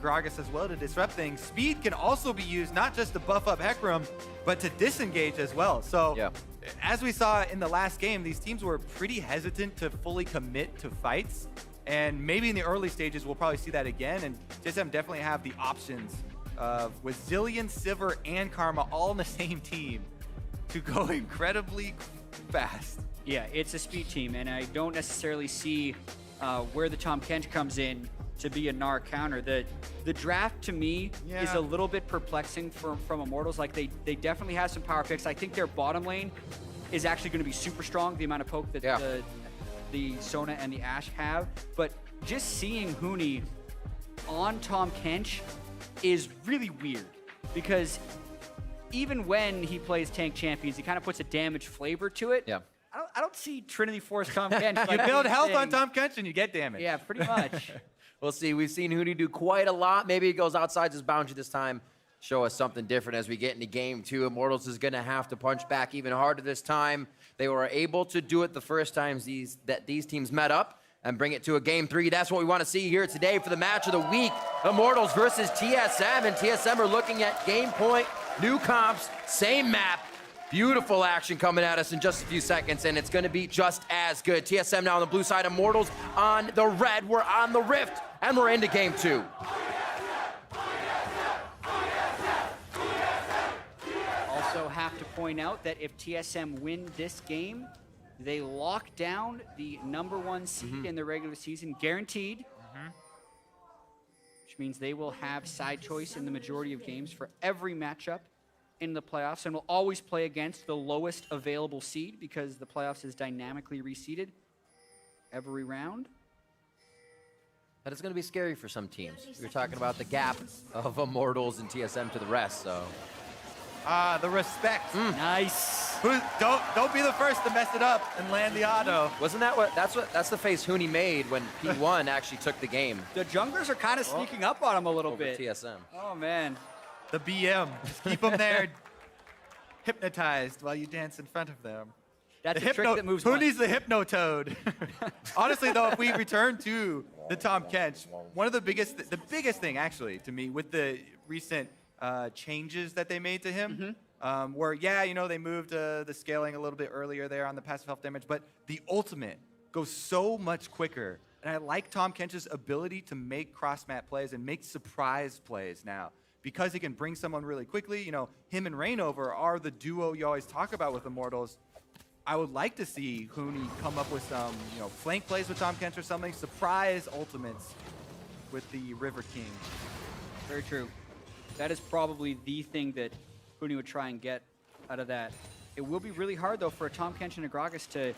Gragas as well to disrupt things, speed can also be used not just to buff up Hecarim, but to disengage as well. So, as we saw in the last game, these teams were pretty hesitant to fully commit to fights. And maybe in the early stages, we'll probably see that again. And TSM definitely have the options with Zillion, Sivir, and Karma all on the same team to go incredibly fast. Yeah, it's a speed team, and I don't necessarily see where the Tom Kench comes in to be a Gnar counter. The draft, to me, is a little bit perplexing from Immortals. Like, they definitely have some power picks. I think their bottom lane is actually going to be super strong, the amount of poke that the Sona and the Ashe have. But just seeing Huni on Tom Kench is really weird, because even when he plays tank champions, he kind of puts a damage flavor to it. Yeah. I don't see Trinity Force Tom Kench. You build health on Tom Kench and you get damage. Yeah, pretty much. We'll see. We've seen Huni do quite a lot. Maybe he goes outside his boundary this time. Show us something different as we get into game 2. Immortals is going to have to punch back even harder this time. They were able to do it the first times these teams met up and bring it to a game 3. That's what we want to see here today for the match of the week. Immortals versus TSM, and TSM are looking at game point, new comps, same map. Beautiful action coming at us in just a few seconds, and it's going to be just as good. TSM now on the blue side, Immortals on the red. We're on the Rift, and we're into game 2. Also have to point out that if TSM win this game, they lock down the #1 seed in the regular season, guaranteed. means they will have side choice in the majority of games for every matchup in the playoffs, and will always play against the lowest available seed because the playoffs is dynamically reseeded every round. That is going to be scary for some teams. We were talking about the gap of Immortals and TSM to the rest, so. The respect. Nice. Don't be the first to mess it up and land the auto. Wasn't that that's the face Huni made when P1 actually took the game The junglers are kind of sneaking up on him a little over bit. TSM. Oh, man. The BM. Just keep them there hypnotized while you dance in front of them. That's The a trick that moves Who one. needs the Hypno Toad? Honestly, though, if we return to the Tahm Kench, one of the biggest thing, actually, to me, with the recent changes that they made to him, where, yeah, you know, they moved the scaling a little bit earlier there on the passive health damage, but the ultimate goes so much quicker. And I like Tahm Kench's ability to make cross-map plays and make surprise plays now. Because he can bring someone really quickly, you know, him and Reignover are the duo you always talk about with Immortals. I would like to see Huni come up with some, you know, flank plays with Tahm Kench or something, surprise ultimates with the River King. Very true. That is probably the thing that Huni would try and get out of that. It will be really hard, though, for a Tahm Kench and a Gragas to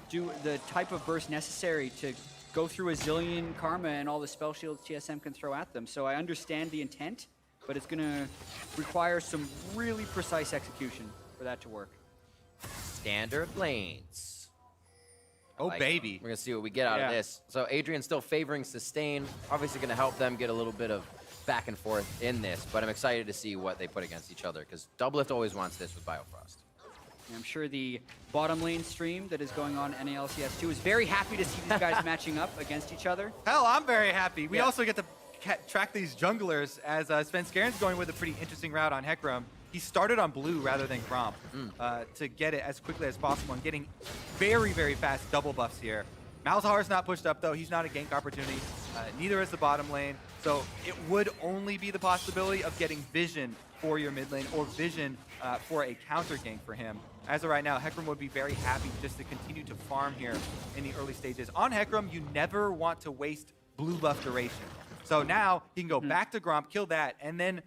do the type of burst necessary to go through a zillion Karma and all the spell shields TSM can throw at them. So I understand the intent, but it's going to require some really precise execution for that to work. Standard lanes. Oh, baby. We're going to see what we get out of this. So Adrian's still favoring sustain. Obviously going to help them get a little bit of back and forth in this, but I'm excited to see what they put against each other because Doublelift always wants this with Biofrost. And I'm sure the bottom lane stream that is going on in LCS 2 is very happy to see these guys matching up against each other. Hell, I'm very happy. We also get to track these junglers as Svenskeren going with a pretty interesting route on Hecarim. He started on blue rather than Gromp to get it as quickly as possible and getting very, very fast double buffs here. Malzahar's not pushed up, though. He's not a gank opportunity. Neither is the bottom lane. So it would only be the possibility of getting vision for your mid lane or vision for a counter gank for him. As of right now, Hecarim would be very happy just to continue to farm here in the early stages. On Hecarim, you never want to waste blue buff duration. So now he can go back to Gromp, kill that, and then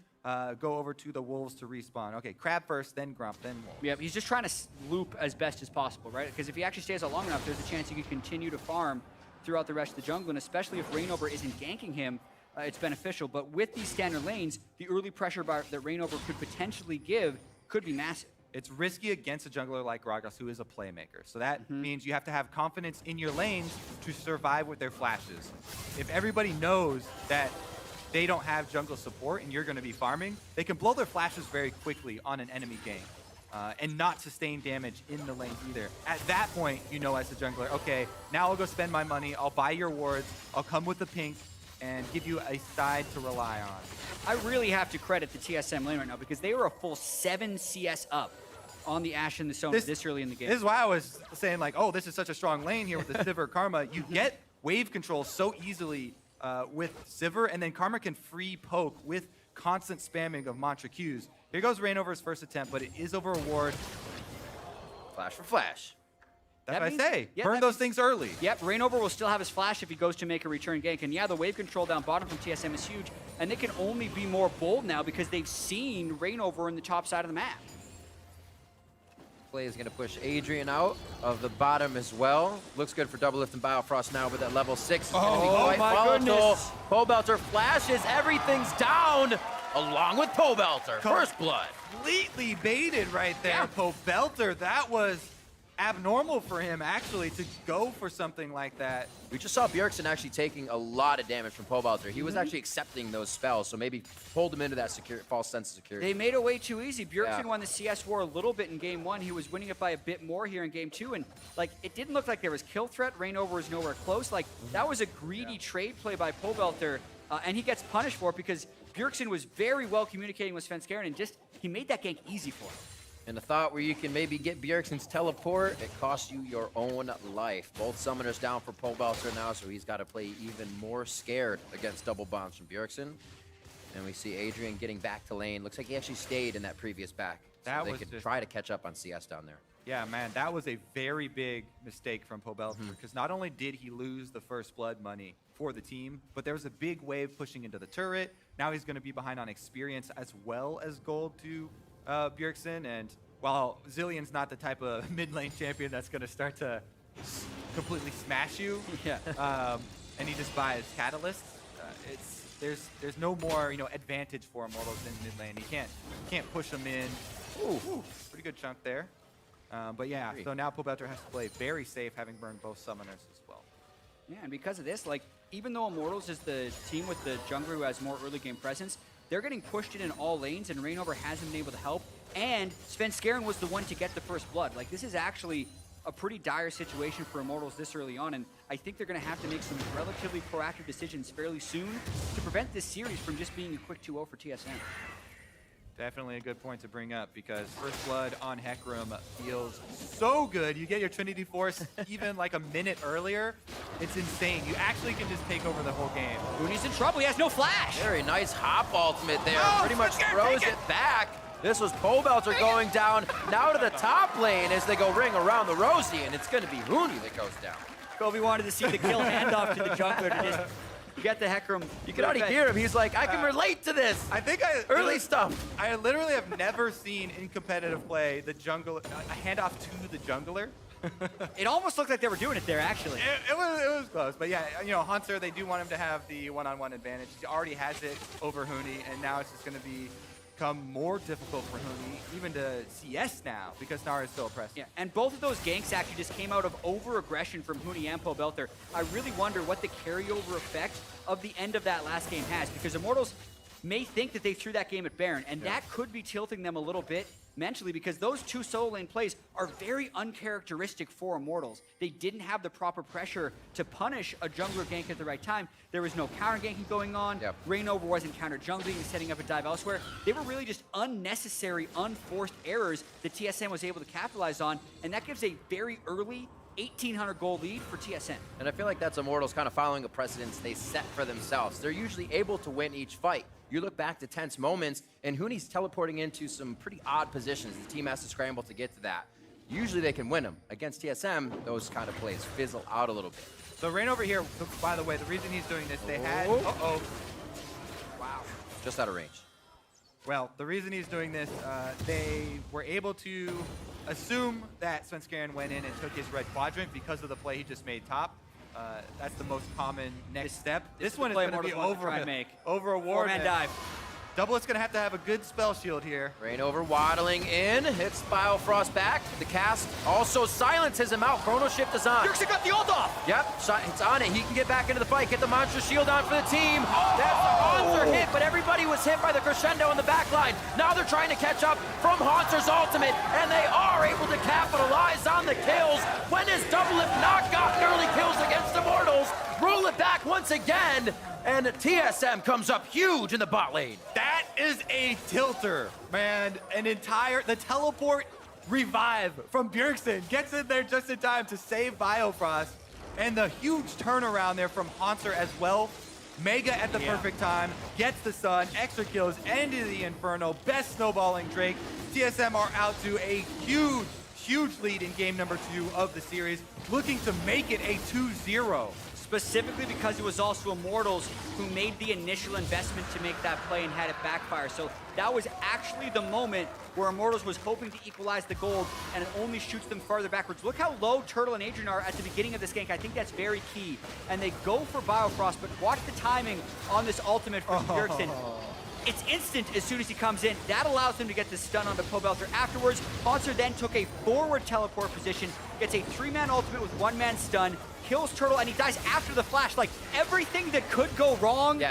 go over to the Wolves to respawn. Okay, Crab first, then Gromp, then Wolves. Yeah, he's just trying to loop as best as possible, right? Because if he actually stays out long enough, there's a chance he can continue to farm throughout the rest of the jungle, and especially if Reignover isn't ganking him, it's beneficial. But with these standard lanes, the early pressure bar that Reignover could potentially give could be massive. It's risky against a jungler like Gragas, who is a playmaker. So that means you have to have confidence in your lanes to survive with their flashes. If everybody knows that they don't have jungle support and you're going to be farming, they can blow their flashes very quickly on an enemy gank and not sustain damage in the lane either. At that point, you know as a jungler, okay, now I'll go spend my money, I'll buy your wards, I'll come with the pink, and give you a side to rely on. I really have to credit the TSM lane right now because they were a full 7 CS up on the Ashe and the Sona this early in the game. This is why I was saying, like, oh, this is such a strong lane here with the Sivir Karma. You get wave control so easily with Sivir, and then Karma can free poke with constant spamming of mantra Qs. Here goes Reignover's first attempt, but it is over a ward. Flash for flash. That's what I say. Burn those things early. Yep, Reignover will still have his flash if he goes to make a return gank. And yeah, the wave control down bottom from TSM is huge. And they can only be more bold now because they've seen Reignover in the top side of the map. Play is going to push Adrian out of the bottom as well. Looks good for Doublelift and Biofrost now with that level 6. Oh my goodness. Pobelter flashes, everything's down along with Pobelter. First blood. Completely baited right there, Pobelter. That was abnormal for him, actually, to go for something like that. We just saw Bjergsen actually taking a lot of damage from Pobelter. He was actually accepting those spells, so maybe pulled him into that false sense of security. They made it way too easy. Bjergsen won the CS war a little bit in game 1. He was winning it by a bit more here in game 2, and like it didn't look like there was kill threat. Reignover was nowhere close. Like that was a greedy trade play by Pobelter, and he gets punished for it because Bjergsen was very well communicating with Svenskeren and just he made that gank easy for him. And a thought where you can maybe get Bjergsen's teleport, it costs you your own life. Both summoners down for Pobelter now, so he's got to play even more scared against double bombs from Bjergsen. And we see Adrian getting back to lane. Looks like he actually stayed in that previous back. So they could try to catch up on CS down there. Yeah, man, that was a very big mistake from Pobelter because not only did he lose the first blood money for the team, but there was a big wave pushing into the turret. Now he's going to be behind on experience as well as gold to Bjergsen. And while Zillion's not the type of mid lane champion that's going to start to completely smash you, and he just buys catalysts, there's no more advantage for Immortals in mid lane. He can't push them in. Ooh, pretty good chunk there. But yeah, so now Pobelter has to play very safe, having burned both summoners as well. Yeah, and because of this, like, even though Immortals is the team with the jungler who has more early game presence, they're getting pushed in all lanes, and Reignover hasn't been able to help. And Svenskeren was the one to get the first blood. Like, this is actually a pretty dire situation for Immortals this early on, and I think they're going to have to make some relatively proactive decisions fairly soon to prevent this series from just being a quick 2-0 for TSM. Definitely a good point to bring up because first blood on Hecarim feels so good. You get your Trinity Force even like a minute earlier. It's insane. You actually can just take over the whole game. Hooney's in trouble. He has no flash. Very nice hop ultimate there. Oh, Pretty much throws it back. This was Pobelter going down now to the top lane as they go ring around the Rosie, and it's going to be Hooney that goes down. Kobe wanted to see the kill handoff to the jungler to just get the Hecarim. You can already hear him. He's like, I can relate to this. I think early stuff. I literally have never seen in competitive play the jungler a handoff to the jungler. It almost looked like they were doing it there, actually. It was close, but yeah, Haunter, they do want him to have the one-on-one advantage. He already has it over Hooney, and now it's just going to become more difficult for Hooney, even to CS now, because Nara is so oppressive. Yeah, and both of those ganks actually just came out of over-aggression from Hooney and Pobelter. I really wonder what the carryover effect of the end of that last game has, because Immortals may think that they threw that game at Baron, and that could be tilting them a little bit mentally, because those two solo lane plays are very uncharacteristic for Immortals. They didn't have the proper pressure to punish a jungler gank at the right time. There was no counter ganking going on. Reignover wasn't counter jungling and setting up a dive elsewhere. They were really just unnecessary, unforced errors that TSM was able to capitalize on, and that gives a very early 1,800 goal lead for TSM. And I feel like that's Immortals kind of following a precedence they set for themselves. They're usually able to win each fight. You look back to tense moments, and Hooney's teleporting into some pretty odd positions. The team has to scramble to get to that. Usually they can win them. Against TSM, those kind of plays fizzle out a little bit. So Reignover here, by the way, the reason he's doing this, they had... Wow. Just out of range. Well, the reason he's doing this, they were able to assume that Svenskeren went in and took his red quadrant because of the play he just made top. That's the most common next step. This one is going to be over a ward. Four-man dive. Doublet's going to have a good spell shield here. Reignover waddling in, hits Biofrost back. The cast also silences him out. Chrono Shift is on. Bjergsen got the ult off. Yep, it's on it. He can get back into the fight, get the monster shield on for the team. That's the Haunter hit, but everybody was hit by the crescendo in the back line. Now they're trying to catch up from Haunter's ultimate, and they are able to capitalize on the kills. When has Doublelift not gotten early kills against Immortals? Roll it back once again, and TSM comes up huge in the bot lane. That is a tilter, man. The teleport revive from Bjergsen gets in there just in time to save Biofrost. And the huge turnaround there from Haunter as well. Mega at the perfect time, gets the sun, extra kills, into the Inferno, best snowballing Drake. TSM are out to a huge lead in game number 2 of the series, looking to make it a 2-0. Specifically because it was also Immortals who made the initial investment to make that play and had it backfire. So that was actually the moment where Immortals was hoping to equalize the gold, and it only shoots them farther backwards. Look how low Turtle and Adrian are at the beginning of this gank. I think that's very key. And they go for Biofrost, but watch the timing on this ultimate from Bjergsen. It's instant as soon as he comes in. That allows him to get the stun onto Pobelter afterwards. Haunter then took a forward teleport position, gets a 3-man ultimate with 1-man stun, kills Turtle, and he dies after the flash. Like, everything that could go wrong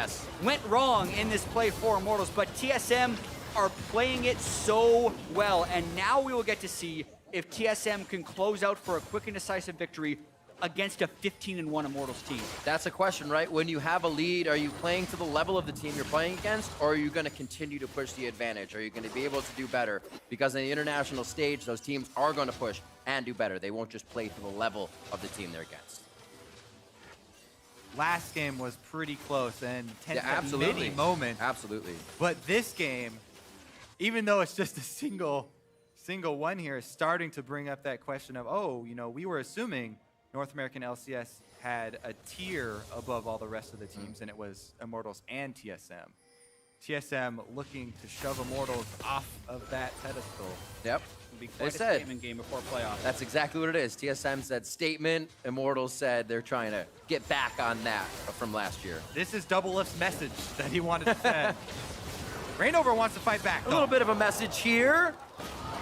went wrong in this play for Immortals, but TSM are playing it so well, and now we will get to see if TSM can close out for a quick and decisive victory against a 15-1 Immortals team. That's a question, right? When you have a lead, are you playing to the level of the team you're playing against, or are you going to continue to push the advantage? Are you going to be able to do better? Because in the international stage, those teams are going to push and do better. They won't just play to the level of the team they're against. Last game was pretty close and tense at many moments. Absolutely. But this game, even though it's just a single single one here is starting to bring up that question of, oh, you know, we were assuming North American LCS had a tier above all the rest of the teams, and it was Immortals and TSM. TSM looking to shove Immortals off of that pedestal. Yep. It'll be They quite a said. statement game before playoffs. That's exactly what it is. TSM said statement. Immortals said they're trying to get back on that from last year. This is Double Lift's message that he wanted to send. Reignover wants to fight back, A though. little bit of a message here.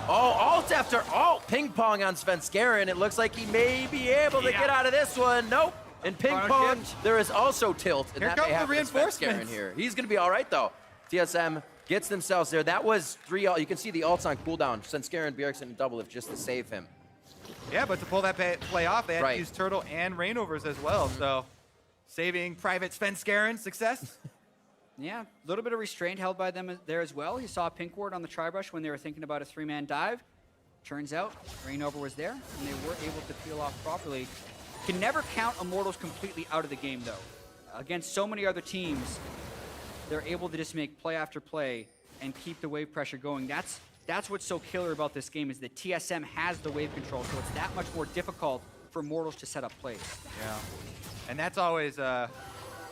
Oh, alt after alt. Ping pong on Svenskeren. It looks like he may be able to get out of this one. Nope. And ping Chrono pong, shift. there is also tilt. And Here that comes may the happen to reinforcements. Svenskeren here. He's going to be all right, though. TSM gets themselves there. That was 3 ult. You can see the ults on cooldown. Svenskeren, Bjergsen, and Double Lift just to save him. Yeah, but to pull that play off, they had Right. to use Turtle and Reignovers as well. So saving Private Svenskeren success. Yeah, a little bit of restraint held by them there as well. You saw a pink ward on the tri-brush when they were thinking about a 3-man dive. Turns out, Reignover was there, and they were able to peel off properly. Can never count Immortals completely out of the game, though. Against so many other teams, they're able to just make play after play and keep the wave pressure going. That's what's so killer about this game, is that TSM has the wave control, so it's that much more difficult for Immortals to set up plays. Yeah, and that's always a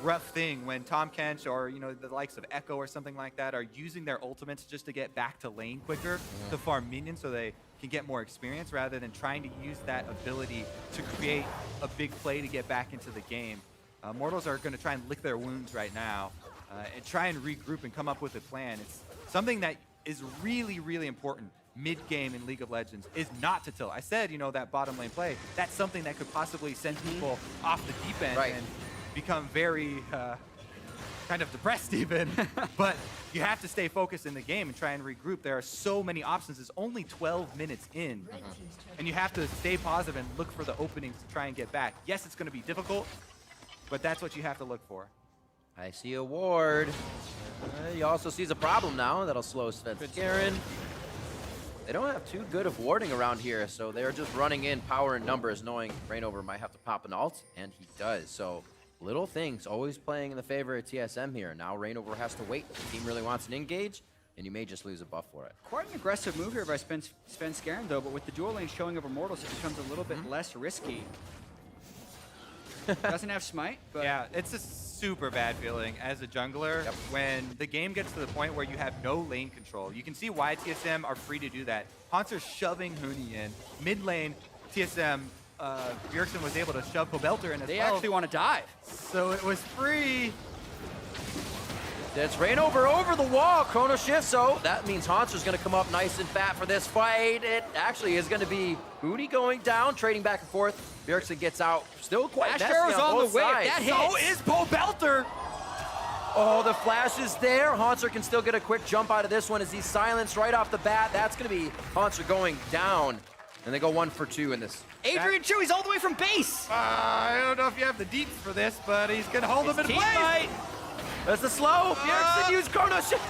rough thing when Tom Kench or, you know, the likes of Echo or something like that are using their ultimates just to get back to lane quicker to farm minions so they can get more experience rather than trying to use that ability to create a big play to get back into the game. Mortals are going to try and lick their wounds right now and try and regroup and come up with a plan. It's something that is really, really important mid-game in League of Legends is not to tilt. I said, you know, that bottom lane play, that's something that could possibly send people off the deep end and become very kind of depressed even. But you have to stay focused in the game and try and regroup. There are so many options. It's only 12 minutes in. And you have to stay positive and look for the openings to try and get back. Yes, it's going to be difficult, but that's what you have to look for. I see a ward. He also sees a problem now that'll slow Svenskeren. They don't have too good of warding around here, so they're just running in power and numbers, knowing Reignover might have to pop an ult, and he does. So little things always playing in the favor of TSM here. Now Reignover has to wait. The team really wants an engage, and you may just lose a buff for it. Quite an aggressive move here by Svenskeren, though, but with the dual lane showing of Immortals, it becomes a little bit less risky. Doesn't have smite, but Yeah, it's a super bad feeling as a jungler when the game gets to the point where you have no lane control. You can see why TSM are free to do that. Haunter's shoving Huni in. Mid lane, TSM, Bjergsen was able to shove Pobelter in as they well. actually want to dive. So it was free. That's Reignover over the wall. Chrono shift, so that means Haunter's going to come up nice and fat for this fight. It actually is going to be Huni going down, trading back and forth. Bjergsen gets out. Still quite Flash messy arrow's on the both way. If sides. that So hits. is Pobelter. Oh, the flash is there. Haunter can still get a quick jump out of this one as he's silenced right off the bat. That's going to be Haunter going down. And they go 1 for 2 in this. Adrian Chu, he's all the way from base. I don't know if you have the deeps for this, but he's going to hold him in Team place. fight. That's the slow. Bjergsen used Chrono shift.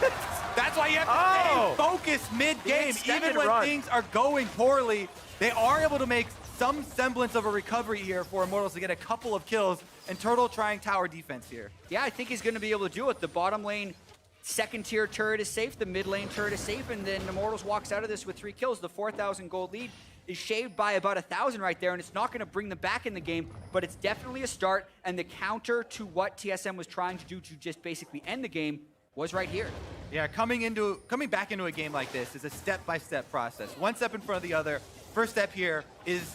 That's why you have to Oh. stay focused mid-game. extended Even when run. things are going poorly, they are able to make some semblance of a recovery here for Immortals to get a couple of kills, and Turtle trying tower defense here. Yeah, I think he's going to be able to do it. The bottom lane second tier turret is safe, the mid lane turret is safe, and then Immortals walks out of this with 3 kills. The 4,000 gold lead is shaved by about 1,000 right there, and it's not going to bring them back in the game, but it's definitely a start, and the counter to what TSM was trying to do to just basically end the game was right here. Yeah, coming back into a game like this is a step-by-step process. One step in front of the other. First step here is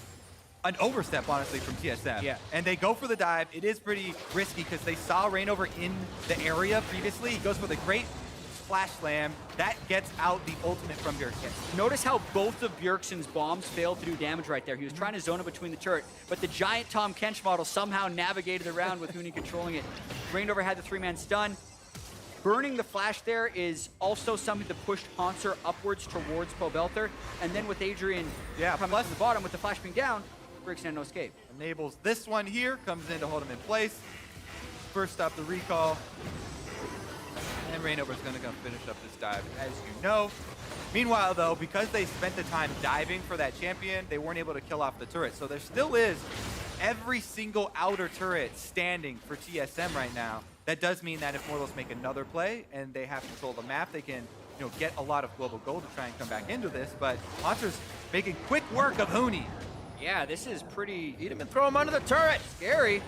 an overstep, honestly, from TSM. Yeah. And they go for the dive. It is pretty risky because they saw Reignover in the area previously. He goes for the great flash slam. That gets out the ultimate from Bjergsen. Notice how both of Bjergsen's bombs failed to do damage right there. He was trying to zone it between the turret, but the giant Tom Kench model somehow navigated around with Huni controlling it. Reignover had the 3-man stun. Burning the flash there is also something that pushed Haunter upwards towards Pobelter, and then with Adrian coming plus to the bottom with the flash being down, Bjergsen had no escape. Enables this one here, comes in to hold him in place. First stop the recall. And Reignover's gonna go finish up this dive, as you know. Meanwhile, though, because they spent the time diving for that champion, they weren't able to kill off the turret. So there still is every single outer turret standing for TSM right now. That does mean that if Mortals make another play and they have control of the map, they can get a lot of global gold to try and come back into this, but Monster's making quick work of Huni. Yeah, this is pretty... Eat him and throw him under the turret. Scary.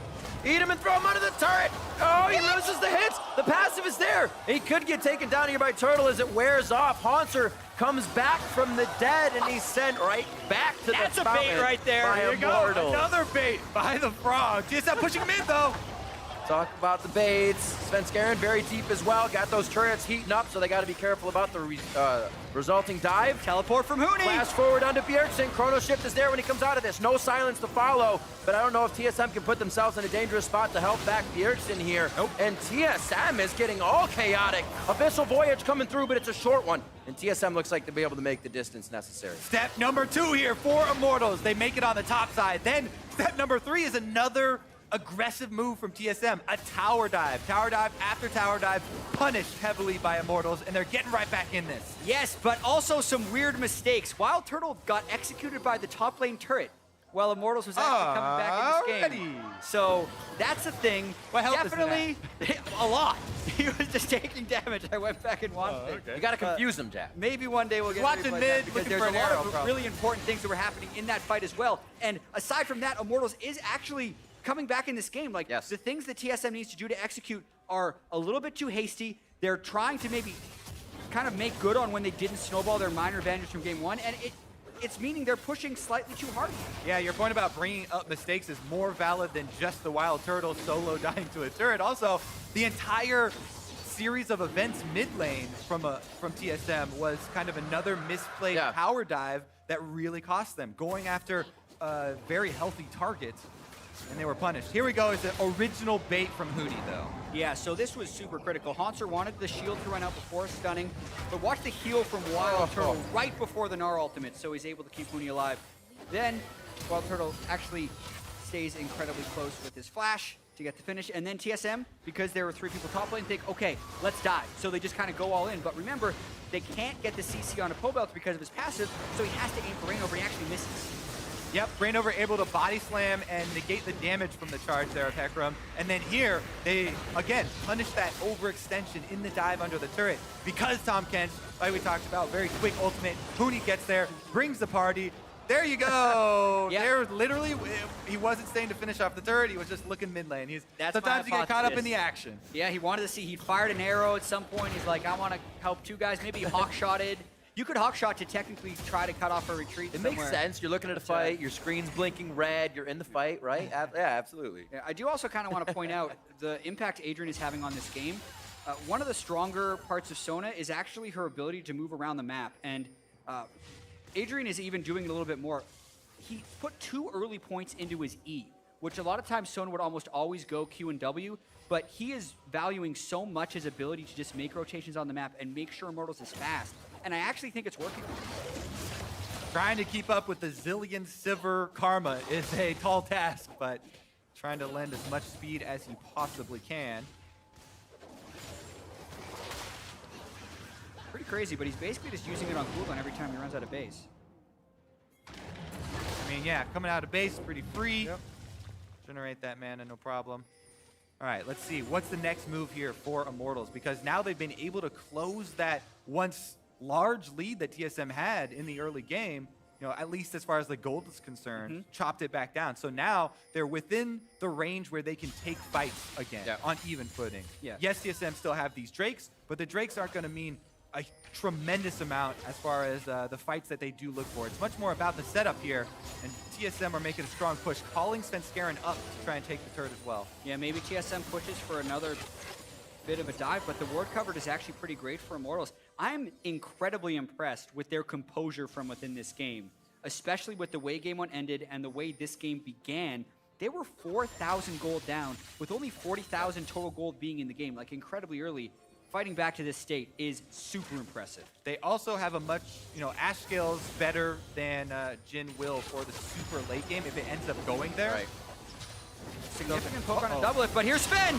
Eat him and throw him under the turret. Oh, he loses the hits. The passive is there. He could get taken down here by Turtle as it wears off. Haunter comes back from the dead, and he's sent right back to That's the a bait fountain right there. by There you go. Immortals. Another bait by the Frog. TSM pushing him in, though. Talk about the baits. Svenskeren very deep as well. Got those turrets heating up, so they got to be careful about the resulting dive. Teleport from Huni. Flash forward onto Bjergsen. Chrono Shift is there when he comes out of this. No silence to follow, but I don't know if TSM can put themselves in a dangerous spot to help back Bjergsen here. Nope. And TSM is getting all chaotic. Abyssal Voyage coming through, but it's a short one. And TSM looks like to be able to make the distance necessary. Step number 2 here for Immortals. They make it on the top side. Then step number 3 is another aggressive move from TSM, a tower dive. Tower dive after tower dive, punished heavily by Immortals, and they're getting right back in this. Yes, but also some weird mistakes. Wild Turtle got executed by the top lane turret, while Immortals was actually coming back in this game. So that's a thing. What help is Definitely a lot. He was just taking damage. I went back and watched it. You got to confuse them, Jack. Maybe one day we'll get Watching replay of mid, that, because looking there's for a an lot arrow, of probably. really important things that were happening in that fight as well. And aside from that, Immortals is actually coming back in this game. Like, yes. the things that TSM needs to do to execute are a little bit too hasty. They're trying to maybe kind of make good on when they didn't snowball their minor advantage from game 1, and it's meaning they're pushing slightly too hard. Yeah, your point about bringing up mistakes is more valid than just the Wild Turtle solo dying to a turret. Also, the entire series of events mid lane from TSM was kind of another misplayed power dive that really cost them, going after very healthy targets, and they were punished. Here we go, is the original bait from Huni, though. Yeah, so this was super critical. Haunter wanted the shield to run out before stunning, but watch the heal from Wild Turtle right before the Gnar ultimate, so he's able to keep Huni alive. Then Wild Turtle actually stays incredibly close with his flash to get the finish, and then TSM, because there were 3 people top lane, think, okay, let's dive. So they just kind of go all in, but remember, they can't get the CC on a Pobelt because of his passive, so he has to aim for Rainover, he actually misses. Yep, Rainover able to body slam and negate the damage from the charge there of Hecarim. And then here, they, again, punish that overextension in the dive under the turret. Because Tahm Kench, like we talked about, very quick ultimate. Huni gets there, brings the party. There you go. Yep. There, literally, he wasn't staying to finish off the turret. He was just looking mid lane. Sometimes you get caught up in the action. Yeah, he wanted to see, he fired an arrow at some point. He's like, I want to help 2 guys. Maybe he hawk-shotted. You could hawk-shot to technically try to cut off a retreat It somewhere. makes sense. You're looking at a fight, your screen's blinking red, you're in the fight, right? Yeah, absolutely. Yeah, I do also kind of want to point out the impact Adrian is having on this game. One of the stronger parts of Sona is actually her ability to move around the map, and Adrian is even doing it a little bit more. He put 2 early points into his E, which a lot of times Sona would almost always go Q and W, but he is valuing so much his ability to just make rotations on the map and make sure Immortals is fast. And I actually think it's working. Trying to keep up with the zillion Sivir karma is a tall task, but trying to lend as much speed as he possibly can. Pretty crazy, but he's basically just using it on cooldown every time he runs out of base. I mean, yeah, coming out of base, pretty free. Yep. Generate that mana, no problem. All right, let's see. What's the next move here for Immortals? Because now they've been able to close that once large lead that TSM had in the early game, at least as far as the gold is concerned, chopped it back down. So now they're within the range where they can take fights again on even footing. Yeah. Yes, TSM still have these Drakes, but the Drakes aren't going to mean a tremendous amount as far as the fights that they do look for. It's much more about the setup here, and TSM are making a strong push, calling Svenskeren up to try and take the turret as well. Yeah, maybe TSM pushes for another bit of a dive, but the ward coverage is actually pretty great for Immortals. I'm incredibly impressed with their composure from within this game, especially with the way game 1 ended and the way this game began. They were 4,000 gold down with only 40,000 total gold being in the game, like incredibly early. Fighting back to this state is super impressive. They also have a much, Ash scale's better than Jin will for the super late game if it ends up going there. Right. Significant poke on a doublet, but here's Sven!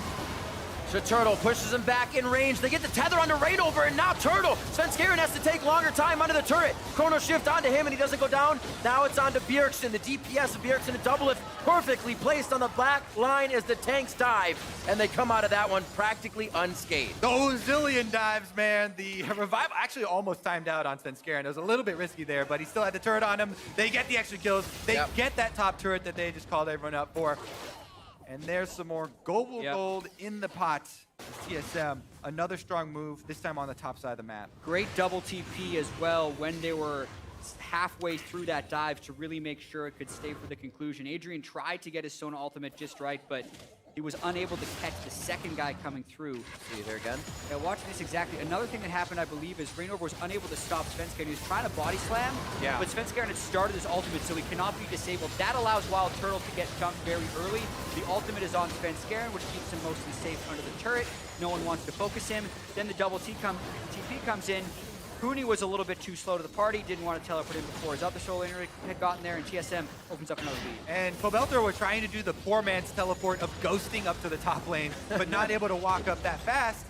to Turtle, pushes him back in range. They get the tether onto Rainover, and now Turtle. Svenskeren has to take longer time under the turret. Chrono shift onto him, and he doesn't go down. Now it's onto Bjergsen. The DPS of Bjergsen, a double lift, perfectly placed on the black line as the tanks dive, and they come out of that one practically unscathed. Those zillion dives, man. The revival actually almost timed out on Svenskeren. It was a little bit risky there, but he still had the turret on him. They get the extra kills. They get that top turret that they just called everyone up for. And there's some more gold in the pot. TSM, another strong move, this time on the top side of the map. Great double TP as well when they were halfway through that dive to really make sure it could stay for the conclusion. Adrian tried to get his Sona ultimate just right, but he was unable to catch the second guy coming through. See you there again. Yeah, watch this exactly. Another thing that happened, I believe, is Rainover was unable to stop Svenskeren. He was trying to body slam, but Svenskeren had started his ultimate, so he cannot be disabled. That allows Wild Turtle to get jumped very early. The ultimate is on Svenskeren, which keeps him mostly safe under the turret. No one wants to focus him. Then the double TP comes in. Huni was a little bit too slow to the party, didn't want to teleport in before his other solo laner had gotten there, and TSM opens up another lead. And Pobelter was trying to do the poor man's teleport of ghosting up to the top lane, but not able to walk up that fast.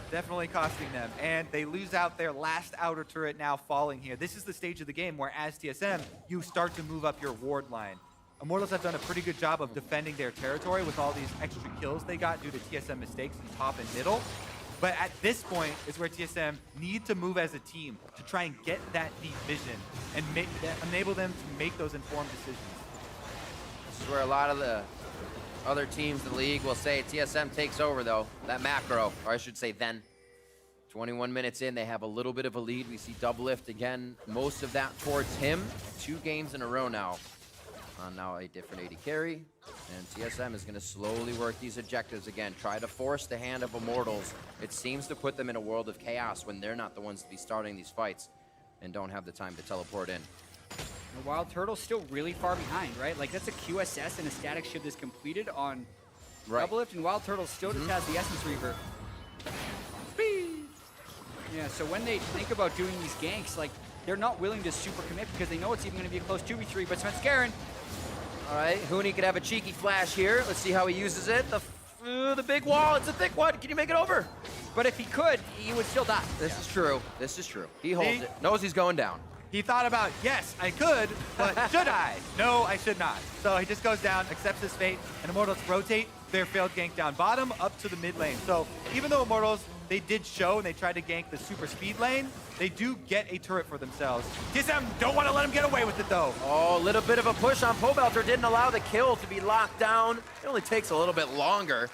Definitely costing them. And they lose out their last outer turret now falling here. This is the stage of the game where, as TSM, you start to move up your ward line. Immortals have done a pretty good job of defending their territory with all these extra kills they got due to TSM mistakes in top and middle. But at this point is where TSM need to move as a team to try and get that deep vision and enable them to make those informed decisions. This is where a lot of the other teams in the league will say TSM takes over, though. That macro, or I should say then. 21 minutes in, they have a little bit of a lead. We see double lift again, most of that towards him. 2 games in a row now. Now a different AD carry, and TSM is going to slowly work these objectives again, try to force the hand of Immortals. It seems to put them in a world of chaos when they're not the ones to be starting these fights and don't have the time to teleport in. The Wild Turtle's still really far behind, right? Like, that's a QSS and a static shift is completed on double lift, and Wild Turtle still just has the Essence Reaver. Speed! Yeah, so when they think about doing these ganks, like, they're not willing to super commit because they know it's even going to be a close 2v3, but Svenskeren. All right, Huni could have a cheeky flash here. Let's see how he uses it. The big wall, it's a thick one. Can you make it over? But if he could, he would still die. This is true. This is true. He holds it, knows he's going down. He thought about, yes, I could, but should I? No, I should not. So he just goes down, accepts his fate, and Immortals rotate their failed gank down bottom up to the mid lane. So even though Immortals, they did show and they tried to gank the super speed lane, they do get a turret for themselves. TSM don't want to let him get away with it, though. Oh, a little bit of a push on Pobelter. Didn't allow the kill to be locked down. It only takes a little bit longer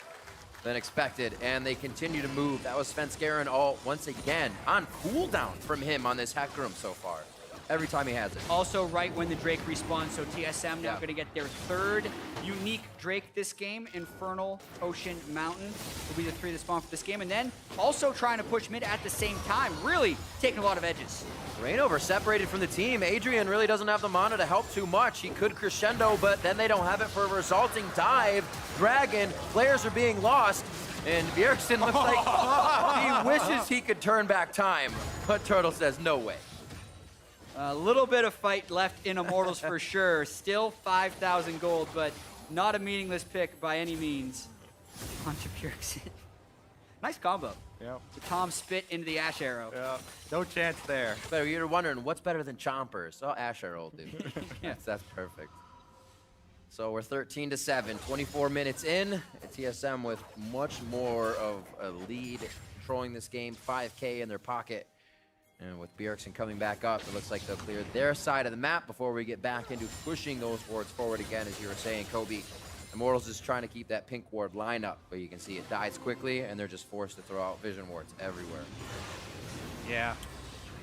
than expected, and they continue to move. That was Svenskeren all once again on cooldown from him on this Hecarim so far. Every time he has it. Also right when the Drake respawns, so TSM now going to get their 3rd unique Drake this game. Infernal, Ocean, Mountain will be the 3 that spawn for this game. And then also trying to push mid at the same time. Really taking a lot of edges. Rainover separated from the team. Adrian really doesn't have the mana to help too much. He could crescendo, but then they don't have it for a resulting dive. Dragon, players are being lost. And Bjergsen looks like he wishes he could turn back time. But Turtle says, no way. A little bit of fight left in Immortals for sure. Still 5,000 gold, but not a meaningless pick by any means. Onto Bjergsen. Nice combo. Yeah. The Tom spit into the Ash Arrow. Yeah. No chance there. But you're wondering, what's better than Chompers? Oh, Ash Arrow will do. That's perfect. So we're 13-7, 24 minutes in. TSM with much more of a lead, controlling this game, 5K in their pocket. And with Bjergsen coming back up, it looks like they'll clear their side of the map before we get back into pushing those wards forward again, as you were saying, Kobe. Immortals is trying to keep that pink ward lineup, but you can see it dies quickly, and they're just forced to throw out vision wards everywhere. Yeah.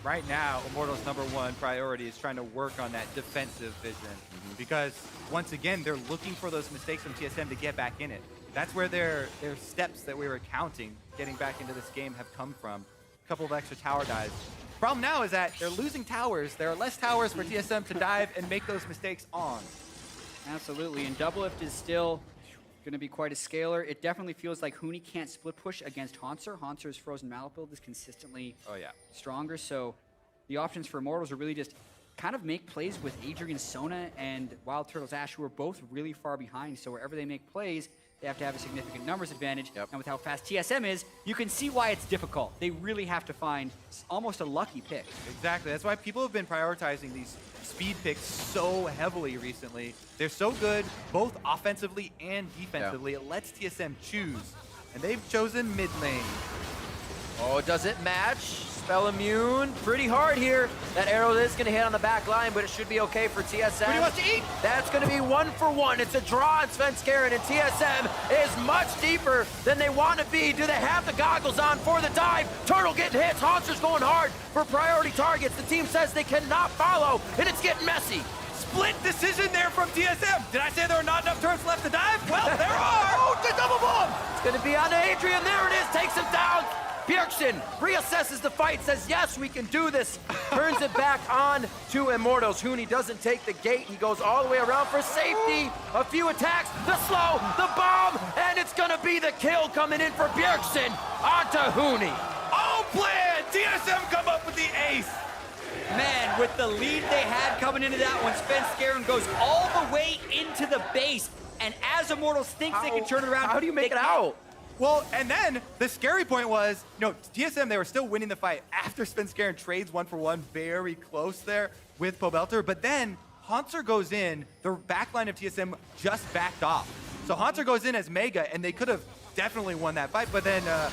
Right now, Immortals' #1 priority is trying to work on that defensive vision. Because, once again, they're looking for those mistakes from TSM to get back in it. That's where their steps that we were counting getting back into this game have come from. A couple of extra tower dives. Problem now is that they're losing towers. There are less towers for TSM to dive and make those mistakes on. Absolutely, and double lift is still going to be quite a scaler. It definitely feels like Huni can't split push against Hanser. Hanser's Frozen Mallet build is consistently stronger, so the options for Immortals are really just kind of make plays with Adrian Sona and Wild Turtle's Ash, who are both really far behind, so wherever they make plays, they have to have a significant numbers advantage. Yep. And with how fast TSM is, you can see why it's difficult. They really have to find almost a lucky pick. Exactly. That's why people have been prioritizing these speed picks so heavily recently. They're so good, both offensively and defensively. It lets TSM choose, and they've chosen mid lane. Oh, does it match? Spell immune, pretty hard here. That arrow is gonna hit on the back line, but it should be okay for TSM. Pretty much eat. That's gonna be 1-for-1. It's a draw on Svenskeren, and TSM is much deeper than they want to be. Do they have the goggles on for the dive? Turtle getting hits, Haunter's going hard for priority targets. The team says they cannot follow, and it's getting messy. Split decision there from TSM. Did I say there are not enough turrets left to dive? Well, there are. Oh, the double bomb. It's gonna be on Adrian, there it is, takes him down. Bjergsen reassesses the fight, says, yes, we can do this. Turns it back on to Immortals. Huni doesn't take the gate. He goes all the way around for safety. A few attacks, the slow, the bomb, and it's gonna be the kill coming in for Bjergsen onto Huni. Oh, plan. TSM come up with the ace. Man, with the lead they had coming into that one, Svenskeren goes all the way into the base. And as Immortals thinks they can turn it around, How do you make they it can't. out? Well, and then the scary point was, TSM, they were still winning the fight after Svenskeren trades 1-for-1 very close there with Pobelter. But then Haunter goes in, the backline of TSM just backed off. So Haunter goes in as Mega, and they could have definitely won that fight. But then, all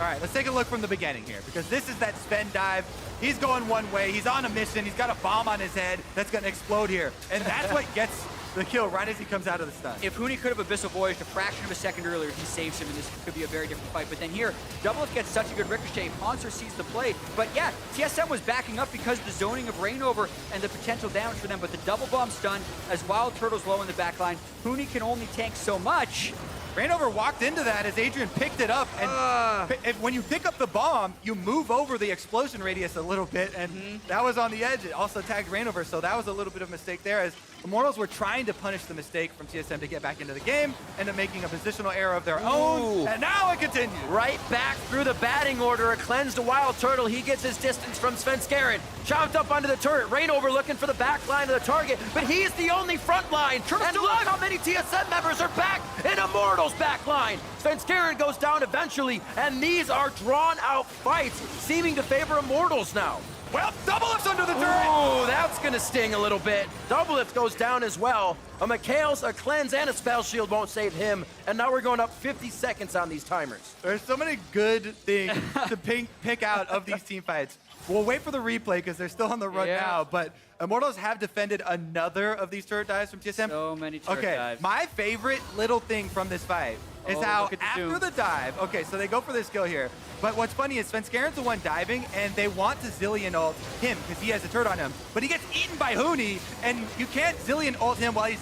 right, let's take a look from the beginning here, because this is that Sven dive. He's going one way. He's on a mission. He's got a bomb on his head that's going to explode here. And that's what gets the kill right as he comes out of the stun. If Huni could have Abyssal Voyaged a fraction of a second earlier, he saves him, and this could be a very different fight. But then here, Doublelift gets such a good ricochet. Haunter sees the play. But yeah, TSM was backing up because of the zoning of Rainover and the potential damage for them. But the double bomb stun, as Wild Turtle's low in the back line, Huni can only tank so much. Rainover walked into that as Adrian picked it up, and when you pick up the bomb, you move over the explosion radius a little bit, and that was on the edge. It also tagged Rainover, so that was a little bit of a mistake there, as Immortals were trying to punish the mistake from TSM to get back into the game, ended up making a positional error of their own, and now it continues. Right back through the batting order, a cleanse to Wild Turtle. He gets his distance from Svenskeren. Chomped up onto the turret. Rainover looking for the back line of the target, but he's the only front line. And look how many TSM members are back in Immortals back line. Svenskeren goes down eventually, and these are drawn out fights, seeming to favor Immortals now. Well, Doublelift's under the turret. Ooh, that's gonna sting a little bit. Doublelift goes down as well. A Mikhail's, a cleanse, and a spell shield won't save him. And now we're going up 50 seconds on these timers. There's so many good things to pick out of these team fights. We'll wait for the replay because they're still on the run now, but Immortals have defended another of these turret dives from TSM. So many turret dives. My favorite little thing from this fight is how look at the after zoom. the dive, so they go for this kill here, but what's funny is Svenskeren's the one diving, and they want to Zillion ult him because he has a turret on him, but he gets eaten by Huni, and you can't Zillion ult him while he's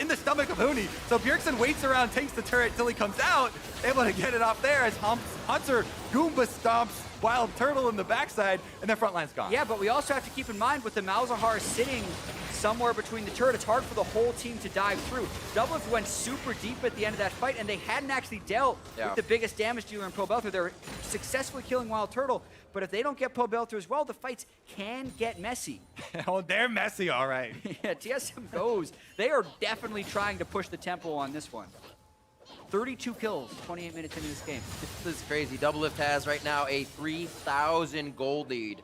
in the stomach of Huni. So Bjergsen waits around, takes the turret till he comes out, able to get it off there as Haunter Goomba stomps Wild Turtle in the backside, and their front line's gone. Yeah, but we also have to keep in mind with the Malzahar sitting somewhere between the turret, it's hard for the whole team to dive through. Doublelift went super deep at the end of that fight, and they hadn't actually dealt with the biggest damage dealer in Pobelter. They're successfully killing Wild Turtle, but if they don't get Pobelter as well, the fights can get messy. Oh, they're messy, all right. Yeah, TSM goes. They are definitely trying to push the tempo on this one. 32 kills, 28 minutes into this game. This is crazy. Doublelift has right now a 3,000 gold lead.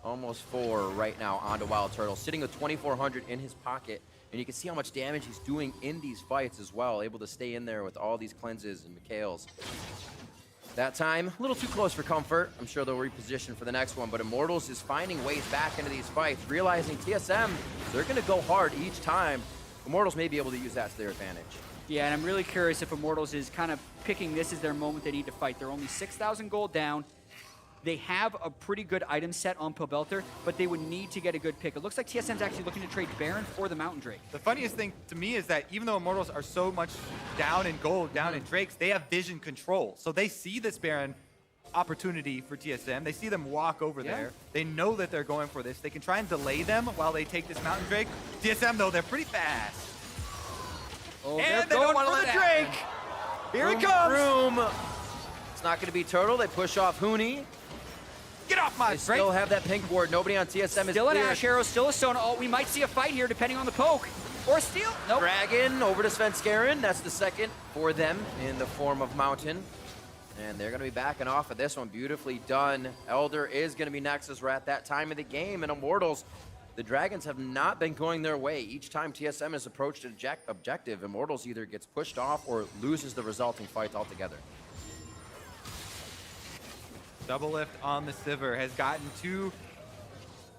Almost 4 right now onto Wild Turtle, sitting with 2,400 in his pocket. And you can see how much damage he's doing in these fights as well, able to stay in there with all these cleanses and Mikhail's. That time, a little too close for comfort. I'm sure they'll reposition for the next one, but Immortals is finding ways back into these fights, realizing TSM, they're gonna go hard each time. Immortals may be able to use that to their advantage. Yeah, and I'm really curious if Immortals is kind of picking this as their moment they need to fight. They're only 6,000 gold down. They have a pretty good item set on Pobelter, but they would need to get a good pick. It looks like TSM's actually looking to trade Baron for the Mountain Drake. The funniest thing to me is that even though Immortals are so much down in gold, down in Drakes, they have vision control. So they see this Baron opportunity for TSM. They see them walk over there. They know that they're going for this. They can try and delay them while they take this Mountain Drake. TSM, though, they're pretty fast. Oh, and they don't want to let the Drake. Here it comes. Room. It's not going to be Turtle. They push off Huni. Get off my They Drake. still have that pink board. Nobody on TSM is Still an clear. Ash Arrow, still a Sona. Oh, we might see a fight here depending on the poke. Or a steal? Nope. Dragon over to Svenskeren. That's the second for them in the form of Mountain. And they're going to be backing off of this one. Beautifully done. Elder is going to be next as we're at that time of the game. And Immortals, the Dragons have not been going their way. Each time TSM has approached an objective, Immortals either gets pushed off or loses the resulting fight altogether. Double lift on the Sivir has gotten to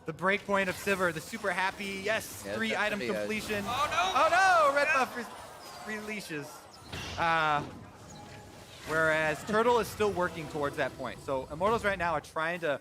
the break point of Sivir. The super happy, yes, Yeah, 3 item definitely completion. Oh no! Oh no, red buff releases. Whereas Turtle is still working towards that point. So Immortals right now are trying to,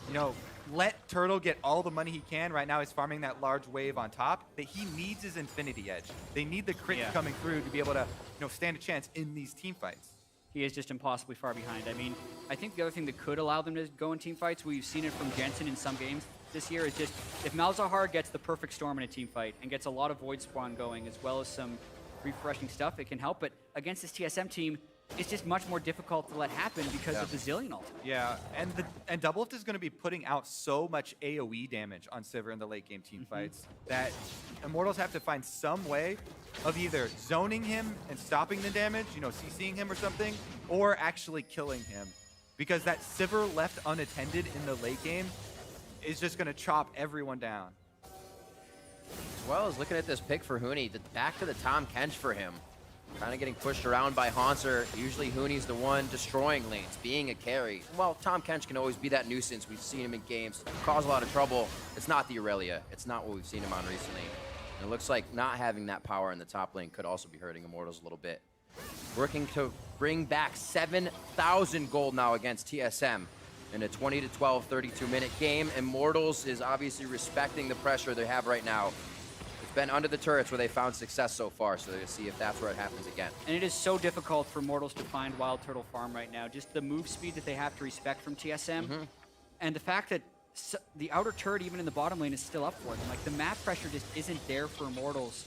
you know, let Turtle get all the money he can. Right now he's farming that large wave on top. That he needs his Infinity Edge. They need the crits coming through to be able to, you know, stand a chance in these team fights. He is just impossibly far behind. I mean, I think the other thing that could allow them to go in team fights, we've seen it from Jensen in some games this year, is just if Malzahar gets the perfect storm in a team fight and gets a lot of Void Spawn going as well as some refreshing stuff, it can help. But against this TSM team, it's just much more difficult to let happen because of the Zillion ult. Yeah, and Double Lift is going to be putting out so much AoE damage on Sivir in the late game team fights that Immortals have to find some way of either zoning him and stopping the damage, you know, CCing him or something, or actually killing him. Because that Sivir left unattended in the late game is just going to chop everyone down. As well as looking at this pick for Huni, back to the Tom Kench for him. Kind of getting pushed around by Hanser. Usually Huni's the one destroying lanes, being a carry. Well, Tom Kench can always be that nuisance. We've seen him in games, cause a lot of trouble. It's not the Aurelia. It's not what we've seen him on recently. And it looks like not having that power in the top lane could also be hurting Immortals a little bit. Working to bring back 7,000 gold now against TSM in a 20 to 12, 32-minute game. Immortals is obviously respecting the pressure they have right now. It's been under the turrets where they found success so far, so they'll see if that's where it happens again. And it is so difficult for Immortals to find Wild Turtle Farm right now. Just the move speed that they have to respect from TSM. And the fact that the outer turret, even in the bottom lane, is still up for them. Like, the map pressure just isn't there for Immortals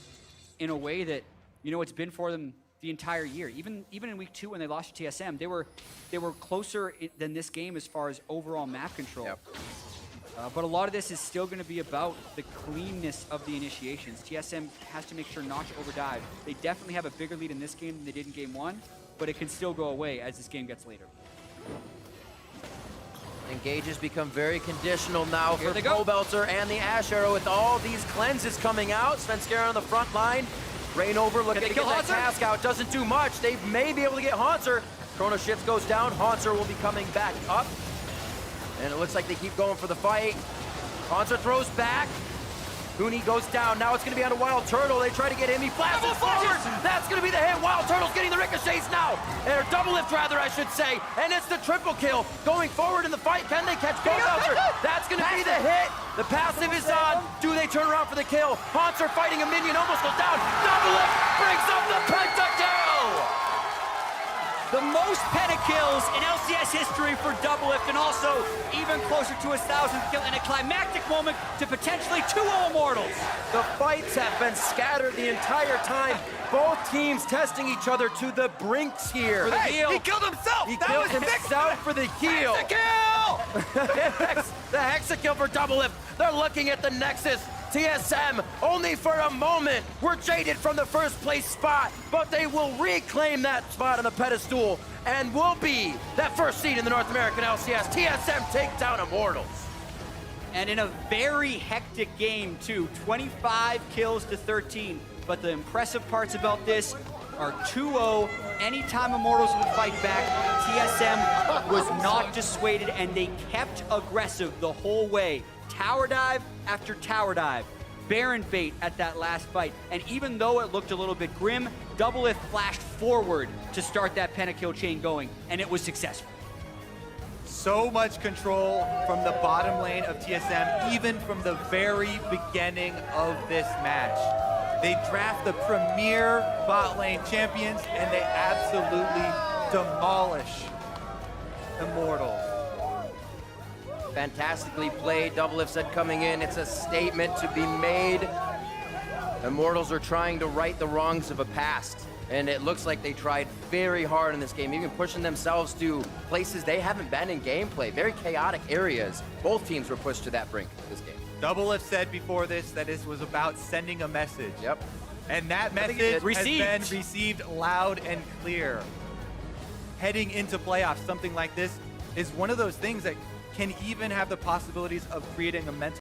in a way that, you know, it's been for them the entire year. Even in week 2 when they lost to TSM, they were closer than this game as far as overall map control. Yep. But a lot of this is still going to be about the cleanness of the initiations. TSM has to make sure not to overdive. They definitely have a bigger lead in this game than they did in game 1, but it can still go away as this game gets later. Engages become very conditional now Here for they go. Belter and the Ash Arrow with all these cleanses coming out. Svenskeren on the front line. Rainover looking to get that task out. Doesn't do much. They may be able to get Hanser. Chrono Shift goes down. Hanser will be coming back up. And it looks like they keep going for the fight. Hanser throws back. Huni goes down. Now it's going to be on a Wild Turtle. They try to get him. He flashes forward. That's going to be the hit. Wild Turtle's getting the ricochets now. Or double lift, rather, I should say. And it's the triple kill. Going forward in the fight. Can they catch both Hanser? That's going to be the hit. The passive is on. Do they turn around for the kill? Hanser fighting a minion. Almost goes down. Double lift brings up the pentakill. The most pentakills in LCS history for Double Lift, and also even closer to his 1,000th kill in a climactic moment to potentially 2-0 Immortals. The fights have been scattered the entire time. Both teams testing each other to the brinks here. For the heal. He killed himself! He That killed was himself for the heal. Hexa-kill! The Hexa-kill for Double Lift. They're looking at the Nexus. TSM, only for a moment, were jaded from the first place spot, but they will reclaim that spot on the pedestal and will be that first seed in the North American LCS. TSM take down Immortals. And in a very hectic game, too. 25 kills to 13. But the impressive parts about this are 2-0. Anytime Immortals would fight back, TSM was not dissuaded, and they kept aggressive the whole way. Tower dive after tower dive. Baron bait at that last fight. And even though it looked a little bit grim, Double Lift flashed forward to start that pentakill chain going, and it was successful. So much control from the bottom lane of TSM, even from the very beginning of this match. They draft the premier bot lane champions, and they absolutely demolish Immortals. Fantastically played. Double Lift said coming in, it's a statement to be made. Immortals are trying to right the wrongs of a past, and it looks like they tried very hard in this game, even pushing themselves to places they haven't been in gameplay, very chaotic areas. Both teams were pushed to that brink this game. Double have said before this that this was about sending a message. Yep. And that I think message it has received. been received loud and clear. Heading into playoffs, something like this is one of those things that can even have the possibilities of creating a mental